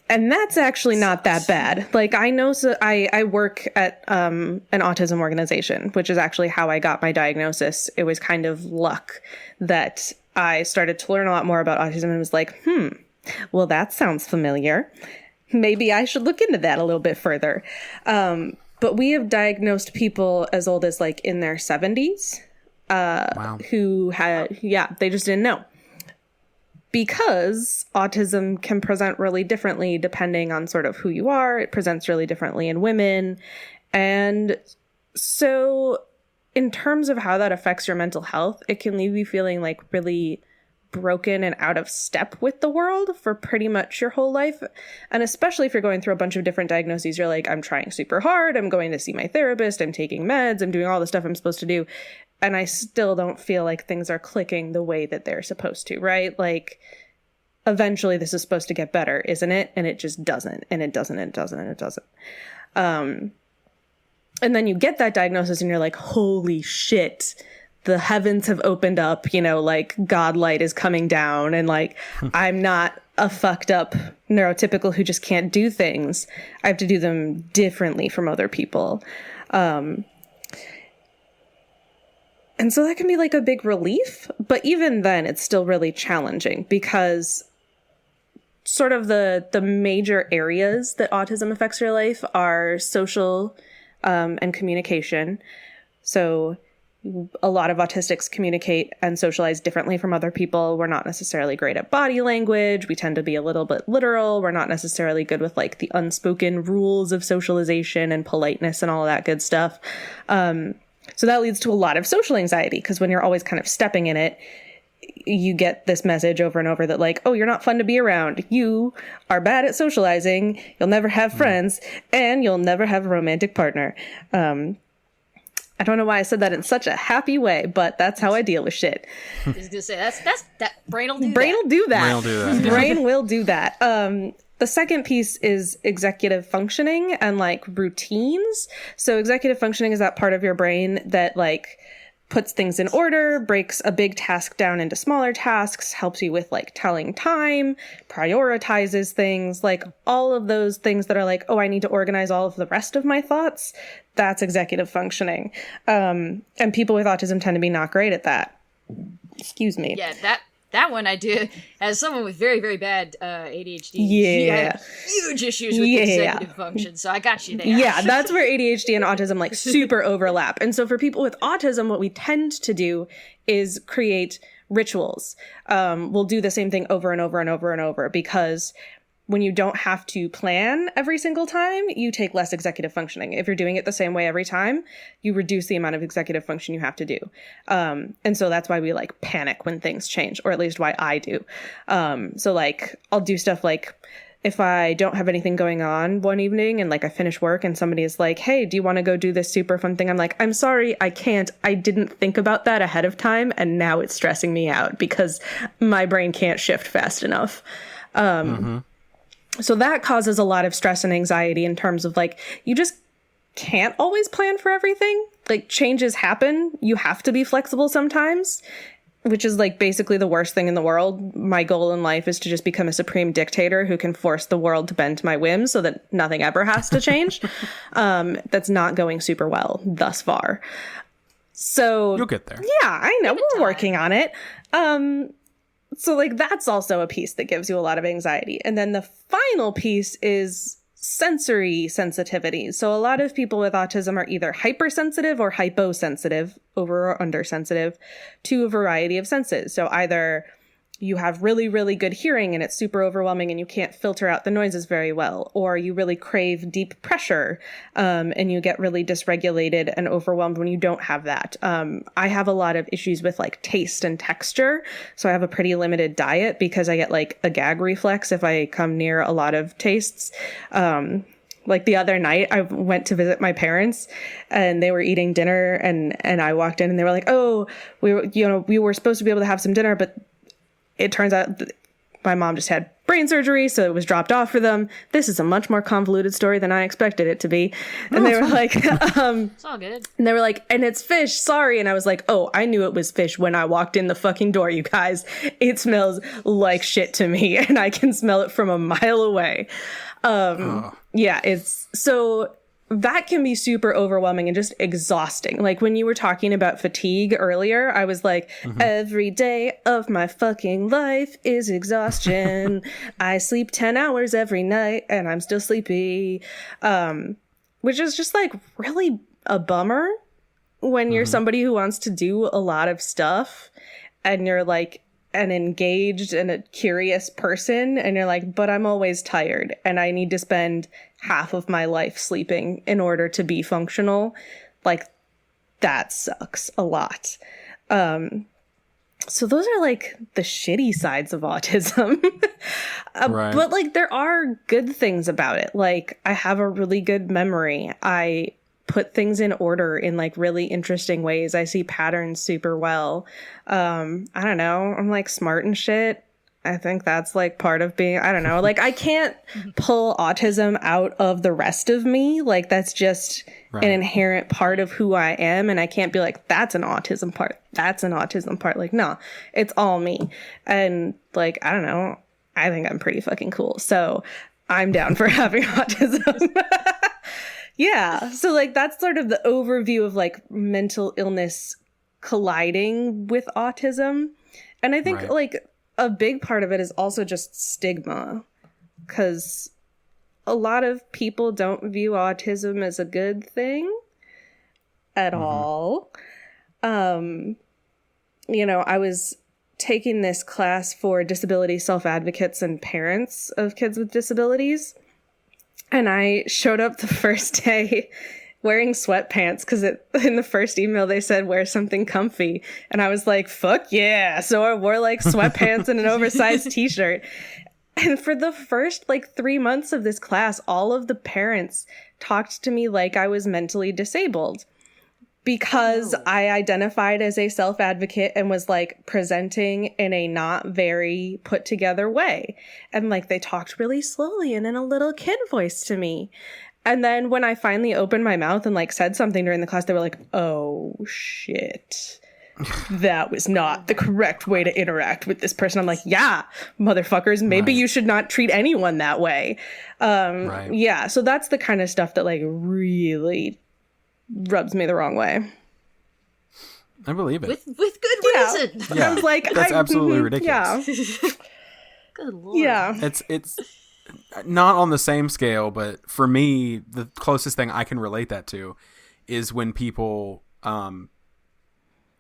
Speaker 4: And that's actually not that bad. Like, I know, so I work at an autism organization, which is actually how I got my diagnosis. It was kind of luck that I started to learn a lot more about autism and was like, well, that sounds familiar. Maybe I should look into that a little bit further. But we have diagnosed people as old as like in their 70s who had, they just didn't know. Because autism can present really differently depending on sort of who you are. It presents really differently in women. And so in terms of how that affects your mental health, it can leave you feeling like really broken and out of step with the world for pretty much your whole life. And especially if you're going through a bunch of different diagnoses, you're like, I'm trying super hard. I'm going to see my therapist. I'm taking meds. I'm doing all the stuff I'm supposed to do. And I still don't feel like things are clicking the way that they're supposed to, right? Like, eventually this is supposed to get better, isn't it? And it just doesn't, and it doesn't, and it doesn't, and it doesn't. And then you get that diagnosis and you're like, holy shit, the heavens have opened up, you know, like God light is coming down, and like, I'm not a fucked up neurotypical who just can't do things. I have to do them differently from other people. And so that can be like a big relief, but even then it's still really challenging because sort of the major areas that autism affects your life are social and communication. So a lot of autistics communicate and socialize differently from other people. We're not necessarily great at body language. We tend to be a little bit literal. We're not necessarily good with like the unspoken rules of socialization and politeness and all of that good stuff. So that leads to a lot of social anxiety because when you're always kind of stepping in it, you get this message over and over that like, oh, you're not fun to be around. You are bad at socializing. You'll never have friends and you'll never have a romantic partner. I don't know why I said that in such a happy way, but that's how I deal with shit.
Speaker 3: I was gonna say that brain will do that.
Speaker 4: Brain will do that.
Speaker 1: Brain will do that. Yeah.
Speaker 4: Brain will do that. The second piece is executive functioning and like routines. So executive functioning is that part of your brain that like puts things in order, breaks a big task down into smaller tasks, helps you with like telling time, prioritizes things, like all of those things that are like, oh, I need to organize all of the rest of my thoughts. That's executive functioning. And people with autism tend to be not great at that. Excuse me.
Speaker 3: Yeah, that one I do. As someone with very, very bad ADHD,
Speaker 4: yeah,
Speaker 3: I have huge issues with executive function, so I got you there.
Speaker 4: Yeah, that's where ADHD and autism like super overlap. And so for people with autism, what we tend to do is create rituals. We'll do the same thing over and over and over and over because when you don't have to plan every single time, you take less executive functioning. If you're doing it the same way every time, you reduce the amount of executive function you have to do. And so that's why we like panic when things change, or at least why I do. So like I'll do stuff like if I don't have anything going on one evening and like I finish work and somebody is like, hey, do you want to go do this super fun thing? I'm like, I'm sorry, I can't. I didn't think about that ahead of time. And now it's stressing me out because my brain can't shift fast enough. So that causes a lot of stress and anxiety in terms of like, you just can't always plan for everything. Like changes happen. You have to be flexible sometimes, which is like basically the worst thing in the world. My goal in life is to just become a supreme dictator who can force the world to bend to my whims so that nothing ever has to change. That's not going super well thus far. So
Speaker 1: you'll get there.
Speaker 4: Yeah, I know. We're working on it. So like that's also a piece that gives you a lot of anxiety. And then the final piece is sensory sensitivities. So a lot of people with autism are either hypersensitive or hyposensitive, over or undersensitive, to a variety of senses. So either you have really, really good hearing and it's super overwhelming and you can't filter out the noises very well, or you really crave deep pressure and you get really dysregulated and overwhelmed when you don't have that. I have a lot of issues with like taste and texture, so I have a pretty limited diet because I get like a gag reflex if I come near a lot of tastes. Like the other night, I went to visit my parents and they were eating dinner and I walked in and they were like, oh, we were supposed to be able to have some dinner, but it turns out my mom just had brain surgery, so it was dropped off for them. This is a much more convoluted story than I expected it to be. And they were like,
Speaker 3: it's all good.
Speaker 4: And they were like, and it's fish, sorry. And I was like, oh, I knew it was fish when I walked in the fucking door, you guys. It smells like shit to me, and I can smell it from a mile away. Yeah, it's so that can be super overwhelming and just exhausting. Like when you were talking about fatigue earlier, I was like, every day of my fucking life is exhaustion. I sleep 10 hours every night and I'm still sleepy. Which is just like really a bummer when you're somebody who wants to do a lot of stuff and you're like an engaged and a curious person and you're like, but I'm always tired and I need to spend half of my life sleeping in order to be functional. Like that sucks a lot. So those are like the shitty sides of autism.
Speaker 1: Right.
Speaker 4: But like there are good things about it. Like I have a really good memory. I put things in order in like really interesting ways. I see patterns super well. I don't know. I'm like smart and shit. I think that's like part of being, I don't know, like I can't pull autism out of the rest of me. Like that's just an inherent part of who I am. And I can't be like, that's an autism part. That's an autism part. Like, no, it's all me. And like, I don't know. I think I'm pretty fucking cool. So I'm down for having autism. Yeah. So like, that's sort of the overview of like mental illness colliding with autism. And I think like, a big part of it is also just stigma, because a lot of people don't view autism as a good thing at all. You know, I was taking this class for disability self-advocates and parents of kids with disabilities, and I showed up the first day wearing sweatpants because in the first email they said wear something comfy, and I was like, fuck yeah. So I wore like sweatpants and an oversized t-shirt, and for the first like 3 months of this class, all of the parents talked to me like I was mentally disabled because I identified as a self-advocate and was like presenting in a not very put together way, and like they talked really slowly and in a little kid voice to me. And then when I finally opened my mouth and like said something during the class, they were like, oh shit, that was not the correct way to interact with this person. I'm like, yeah, motherfuckers, maybe you should not treat anyone that way. Yeah. So that's the kind of stuff that like really rubs me the wrong way.
Speaker 1: I believe it.
Speaker 3: With good reason.
Speaker 1: Yeah.
Speaker 4: I was like,
Speaker 1: that's absolutely ridiculous.
Speaker 3: Yeah. Good lord.
Speaker 4: Yeah.
Speaker 1: It's not on the same scale, but for me, the closest thing I can relate that to is when people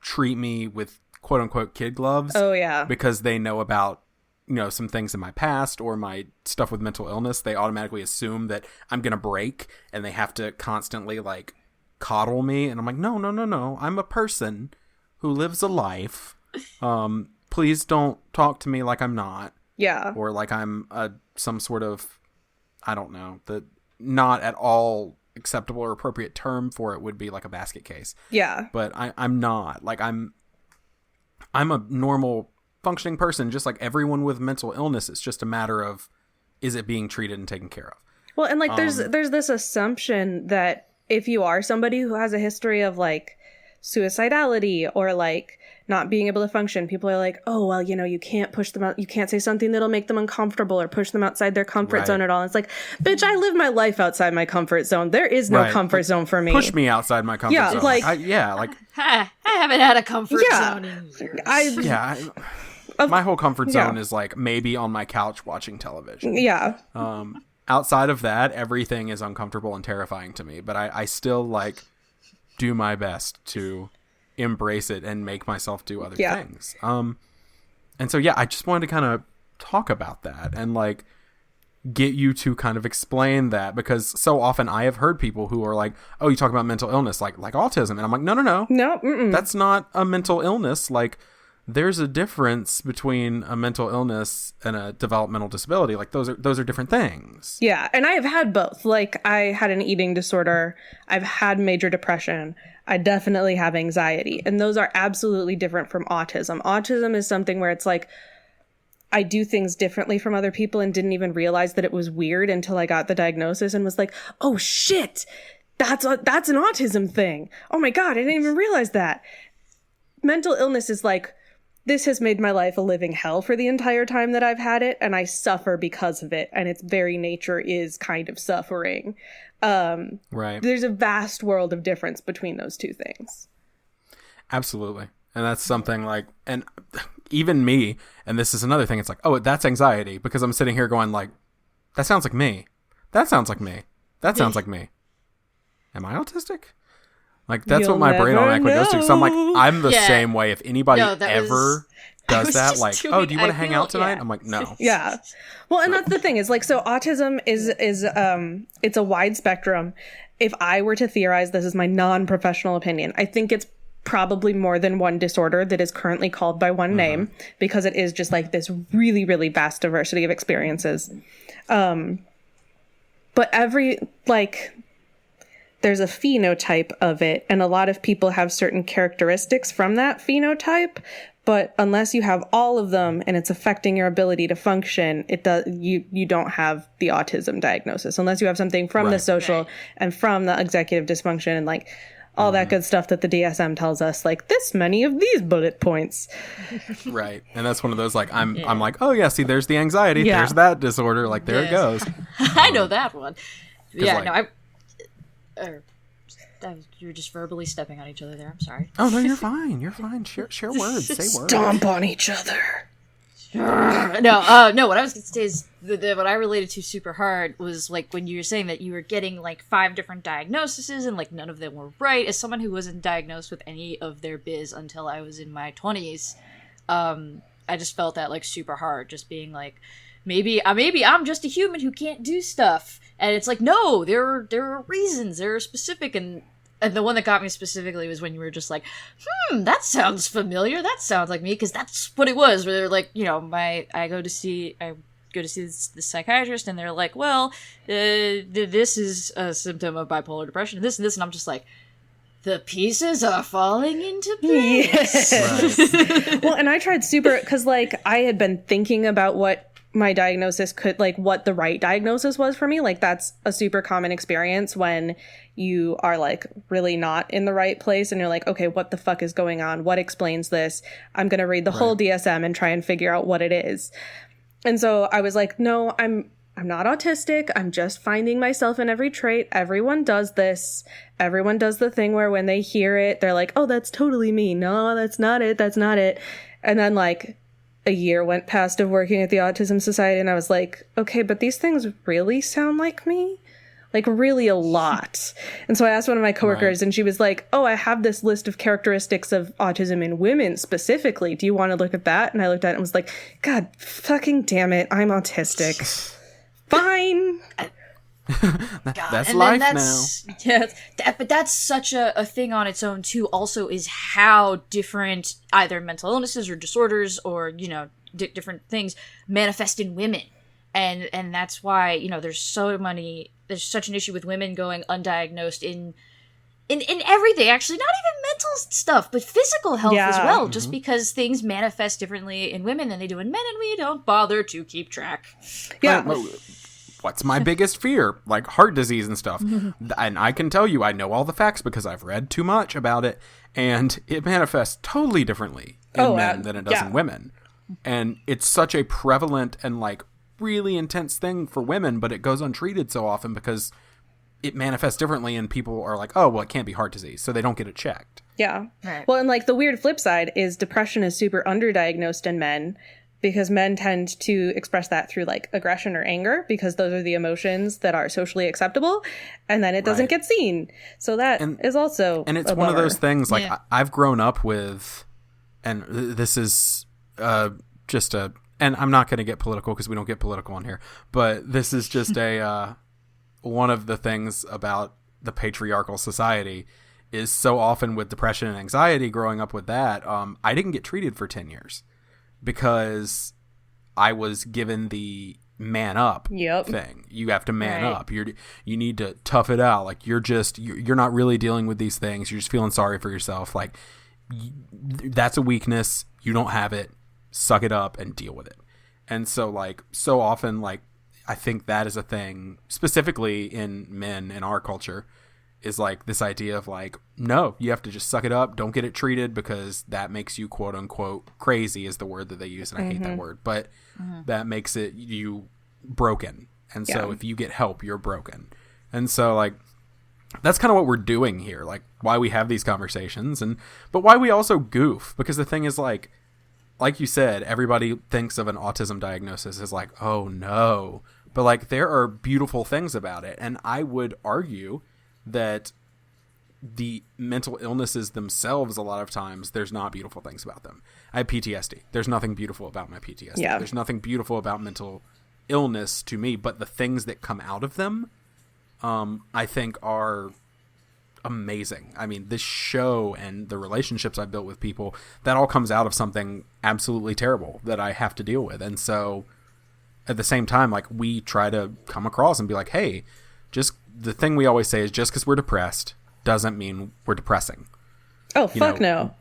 Speaker 1: treat me with quote unquote kid gloves.
Speaker 4: Oh yeah.
Speaker 1: Because they know about, you know, some things in my past or my stuff with mental illness. They automatically assume that I'm going to break and they have to constantly like coddle me. And I'm like, no. I'm a person who lives a life. Please don't talk to me like I'm not.
Speaker 4: Yeah.
Speaker 1: Or like I'm some sort of, I don't know, the not at all acceptable or appropriate term for it would be like a basket case.
Speaker 4: Yeah.
Speaker 1: But I'm not. Like I'm a normal functioning person, just like everyone with mental illness. It's just a matter of, is it being treated and taken care of?
Speaker 4: Well, and like there's this assumption that if you are somebody who has a history of like suicidality or like not being able to function, people are like, oh, well, you know, you can't push them out. You can't say something that'll make them uncomfortable or push them outside their comfort zone at all. It's like, bitch, I live my life outside my comfort zone. There is no comfort zone for me.
Speaker 1: Push me outside my comfort zone.
Speaker 4: Like,
Speaker 3: I haven't had a comfort zone in years.
Speaker 1: My whole comfort zone is like maybe on my couch watching television.
Speaker 4: Yeah.
Speaker 1: outside of that, everything is uncomfortable and terrifying to me. But I still like do my best to embrace it and make myself do other things. And so, yeah, I just wanted to kind of talk about that and like get you to kind of explain that, because so often I have heard people who are like, oh, you talk about mental illness, like autism. And I'm like, no, that's not a mental illness. Like, there's a difference between a mental illness and a developmental disability. Like, those are different things.
Speaker 4: Yeah. And I have had both. Like, I had an eating disorder. I've had major depression. I definitely have anxiety. And those are absolutely different from autism. Autism is something where it's like, I do things differently from other people and didn't even realize that it was weird until I got the diagnosis and was like, oh shit, that's an autism thing. Oh my God, I didn't even realize that. Mental illness is like, this has made my life a living hell for the entire time that I've had it, and I suffer because of it, and its very nature is kind of suffering.
Speaker 1: Right.
Speaker 4: There's a vast world of difference between those two things.
Speaker 1: Absolutely. And that's something like, and even me, and this is another thing, it's like, oh, that's anxiety, because I'm sitting here going like, that sounds like me. That sounds like me. That sounds like me. Am I autistic? Like, that's what my brain automatically goes to. So I'm like, I'm the same way. If anybody ever does that, like, oh, do you want to hang out tonight? I'm like, no.
Speaker 4: Yeah. Well, and that's the thing is like, so autism is it's a wide spectrum. If I were to theorize, this is my non-professional opinion, I think it's probably more than one disorder that is currently called by one name, because it is just like this really, really vast diversity of experiences. But there's a phenotype of it, and a lot of people have certain characteristics from that phenotype, but unless you have all of them and it's affecting your ability to function, you don't have the autism diagnosis unless you have something from the social and from the executive dysfunction and like all that good stuff that the DSM tells us, like this many of these bullet points.
Speaker 1: Right. And that's one of those, like, I'm like, oh yeah, see, there's the anxiety, there's that disorder, like there it goes.
Speaker 3: I know that one. Yeah,
Speaker 1: like,
Speaker 3: you were just verbally stepping on each other there. I'm sorry.
Speaker 1: Oh no, you're fine. You're fine. Share words. Say words.
Speaker 4: Stomp on each other.
Speaker 3: No. What I was going to say is what I related to super hard was like when you were saying that you were getting like 5 different diagnoses and like none of them were right. As someone who wasn't diagnosed with any of their biz until I was in my 20s, I just felt that like super hard. Just being like, maybe I'm just a human who can't do stuff. And it's like, no, there are reasons, there are specific, and the one that got me specifically was when you were just like, that sounds familiar, that sounds like me, because that's what it was, where they're like, you know, I go to see the psychiatrist, and they're like, well, this is a symptom of bipolar depression, this and this, and I'm just like, the pieces are falling into place.
Speaker 4: Yes. Right. Well, and I tried because like I had been thinking about what my diagnosis what the right diagnosis was for me. Like that's a super common experience when you are like really not in the right place and you're like, okay, what the fuck is going on? What explains this? I'm going to read the whole DSM and try and figure out what it is. And so I was like, no, I'm not autistic. I'm just finding myself in every trait. Everyone does this. Everyone does the thing where when they hear it, they're like, oh, that's totally me. No, that's not it. That's not it. And then like a year went past of working at the Autism Society, and I was like, okay, but these things really sound like me? Like, really a lot. And so I asked one of my coworkers, and she was like, oh, I have this list of characteristics of autism in women specifically. Do you want to look at that? And I looked at it and was like, God fucking damn it, I'm autistic. Fine.
Speaker 1: That's and life now.
Speaker 3: Yeah, but that's such a thing on its own too. Also, is how different either mental illnesses or disorders or different things manifest in women, and that's why there's such an issue with women going undiagnosed in everything. Actually, not even mental stuff, but physical health as well. Just because things manifest differently in women than they do in men, and we don't bother to keep track.
Speaker 4: Yeah.
Speaker 1: What's my biggest fear? Like heart disease and stuff. And I can tell you, I know all the facts because I've read too much about it. And it manifests totally differently in men than it does in women. And it's such a prevalent and like really intense thing for women, but it goes untreated so often because it manifests differently and people are like, oh, well, it can't be heart disease. So they don't get it checked.
Speaker 4: Yeah. Right. Well, and like the weird flip side is depression is super underdiagnosed in men. because men tend to express that through like aggression or anger, because those are the emotions that are socially acceptable, and then it doesn't get seen. So that is also
Speaker 1: and it's one of those things like I've grown up with, and this is just a, and I'm not going to get political because we don't get political on here, but this is just a one of the things about the patriarchal society is so often with depression and anxiety, growing up with that, I didn't get treated for 10 years because I was given the man up thing. You have to man up. You need to tough it out. Like you're not really dealing with these things. You're just feeling sorry for yourself. Like that's a weakness. You don't have it. Suck it up and deal with it. And so like so often, like I think that is a thing specifically in men in our culture, is like this idea of like, no, you have to just suck it up. Don't get it treated because that makes you quote unquote crazy is the word that they use. And I hate that word, but that makes it you broken. And so if you get help, you're broken. And so like, that's kind of what we're doing here. Like why we have these conversations but why we also goof, because the thing is like you said, everybody thinks of an autism diagnosis as like, oh no, but like there are beautiful things about it. And I would argue that the mental illnesses themselves, a lot of times, there's not beautiful things about them. I have PTSD. There's nothing beautiful about my PTSD. Yeah. There's nothing beautiful about mental illness to me, but the things that come out of them, I think are amazing. I mean, this show and the relationships I built with people, that all comes out of something absolutely terrible that I have to deal with. And so at the same time, like we try to come across and be like, hey, just the thing we always say is just because we're depressed doesn't mean we're depressing.
Speaker 4: Oh, fuck no.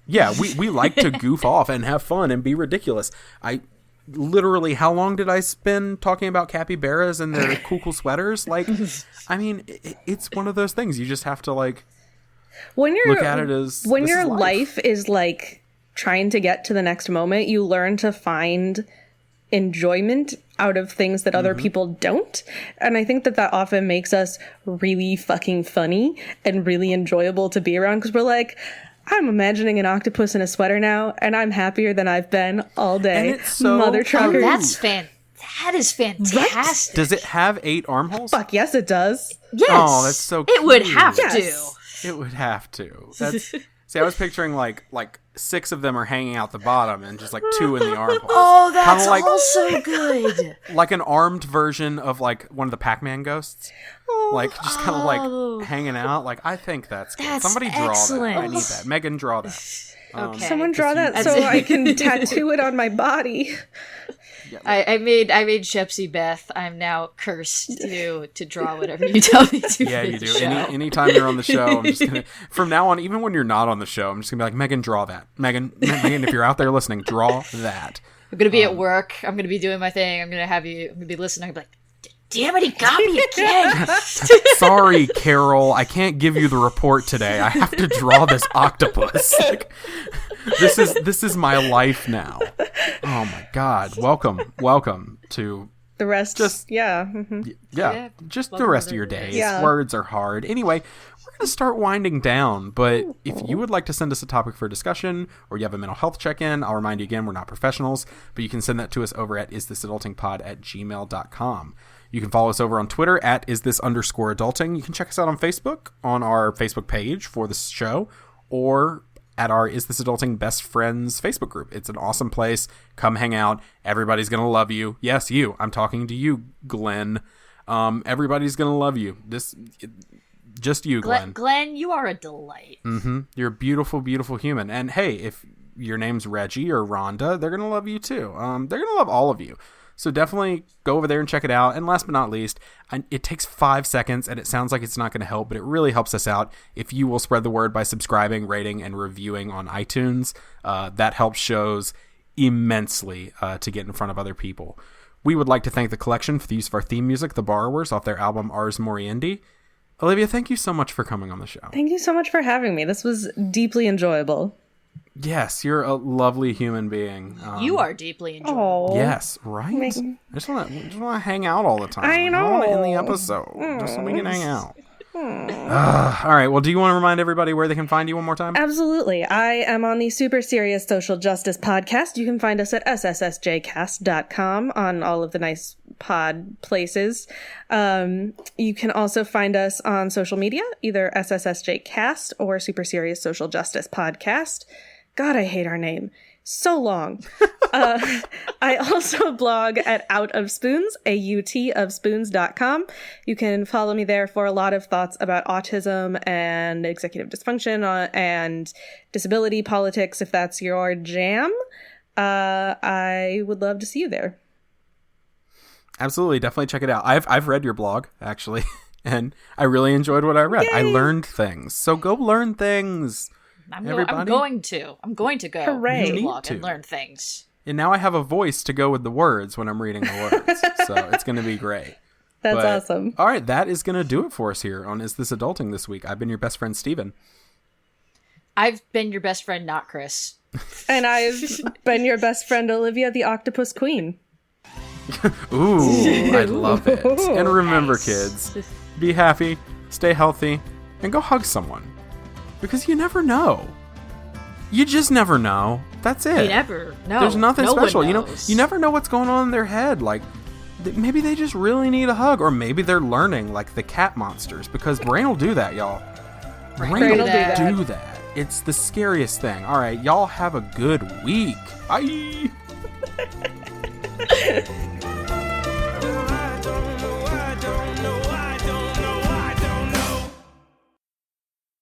Speaker 1: Yeah, we like to goof off and have fun and be ridiculous. I literally, how long did I spend talking about capybaras and their cool sweaters? Like, I mean, it's one of those things. You just have to like look at it as
Speaker 4: when your life is like trying to get to the next moment, you learn to find enjoyment out of things that other people don't. And I think that often makes us really fucking funny and really enjoyable to be around, because we're like, I'm imagining an octopus in a sweater now, and I'm happier than I've been all day.
Speaker 1: And it's so
Speaker 4: Mother trucker.
Speaker 3: That is fantastic.
Speaker 1: Right? Does it have 8 armholes?
Speaker 4: Fuck yes, it does.
Speaker 3: Yes.
Speaker 1: Oh, that's so cute.
Speaker 3: It would have to.
Speaker 1: It would have to. That's see, I was picturing like 6 of them are hanging out the bottom and just like 2 in the armholes.
Speaker 3: Oh, that's like, also good.
Speaker 1: Like an armed version of like one of the Pac-Man ghosts. Like just kind of like hanging out. Like I think that's good. Somebody draw that. I need that. Megan, draw that.
Speaker 3: Okay.
Speaker 4: Someone draw that so I can tattoo it on my body.
Speaker 1: Yeah.
Speaker 3: I made Shepsy Beth. I'm now cursed to draw whatever you tell me to.
Speaker 1: Yeah, you do. Anytime you're on the show, I'm just gonna. From now on, even when you're not on the show, I'm just gonna be like, Megan, draw that. Megan, if you're out there listening, draw that.
Speaker 3: I'm gonna be at work. I'm gonna be doing my thing. I'm gonna be listening. I'm gonna be like, damn it, he got me again.
Speaker 1: Sorry, Carol. I can't give you the report today. I have to draw this octopus. Like, this is my life now. Oh my God. Welcome to
Speaker 4: the rest.
Speaker 1: Just
Speaker 4: yeah,
Speaker 1: just the rest of your days.
Speaker 4: Yeah.
Speaker 1: Words are hard. Anyway, we're going to start winding down, but if you would like to send us a topic for discussion or you have a mental health check-in, I'll remind you again, we're not professionals, but you can send that to us over at isthisadultingpod@gmail.com. You can follow us over on Twitter at @isthisunderscoreadulting. You can check us out on Facebook on our Facebook page for this show, or at our Is This Adulting Best Friends Facebook group. It's an awesome place. Come hang out. Everybody's going to love you. Yes, you. I'm talking to you, Glenn. Everybody's going to love you. Just you, Glenn.
Speaker 3: Glenn, you are a delight.
Speaker 1: Mm-hmm. You're a beautiful, beautiful human. And hey, if your name's Reggie or Rhonda, they're going to love you too. They're going to love all of you. So definitely go over there and check it out. And last but not least, it takes 5 seconds and it sounds like it's not going to help, but it really helps us out if you will spread the word by subscribing, rating, and reviewing on iTunes. That helps shows immensely to get in front of other people. We would like to thank the collection for the use of our theme music, The Borrowers, off their album Ars Moriendi. Olivia, thank you so much for coming on the show.
Speaker 4: Thank you so much for having me. This was deeply enjoyable.
Speaker 1: Yes, you're a lovely human being.
Speaker 3: You are deeply enjoyable.
Speaker 1: Yes, right? I just want to hang out all the time.
Speaker 4: I know.
Speaker 1: I want to end the episode just so we can hang out. All right. Well, do you want to remind everybody where they can find you one more time?
Speaker 4: Absolutely. I am on the Super Serious Social Justice podcast. You can find us at sssjcast.com on all of the nice pod places. You can also find us on social media, either SSSJcast or Super Serious Social Justice Podcast. God, I hate our name. So long. I also blog at Out of Spoons, AUTofspoons.com. You can follow me there for a lot of thoughts about autism and executive dysfunction and disability politics, if that's your jam. I would love to see you there.
Speaker 1: Absolutely. Definitely check it out. I've read your blog, actually, and I really enjoyed what I read. Yay! I learned things. So go learn things.
Speaker 3: I'm going to go
Speaker 4: Hooray.
Speaker 3: to the blog and learn things.
Speaker 1: And now I have a voice to go with the words when I'm reading the words. So it's going to be great.
Speaker 4: That's awesome.
Speaker 1: All right, that is going to do it for us here on Is This Adulting this week. I've been your best friend, Steven.
Speaker 3: I've been your best friend, not Chris.
Speaker 4: And I've been your best friend, Olivia, the Octopus Queen.
Speaker 1: Ooh, I love it. And remember, kids, be happy, stay healthy, and go hug someone. Because you never know. You just never know. That's it.
Speaker 3: You never know.
Speaker 1: There's nothing special.
Speaker 3: One
Speaker 1: You know,
Speaker 3: knows.
Speaker 1: you never know what's going on in their head. Like, maybe they just really need a hug, or maybe they're learning, like the cat monsters. Because Brain will do that, y'all. Brain will do that. It's the scariest thing. All right, y'all have a good week. Bye.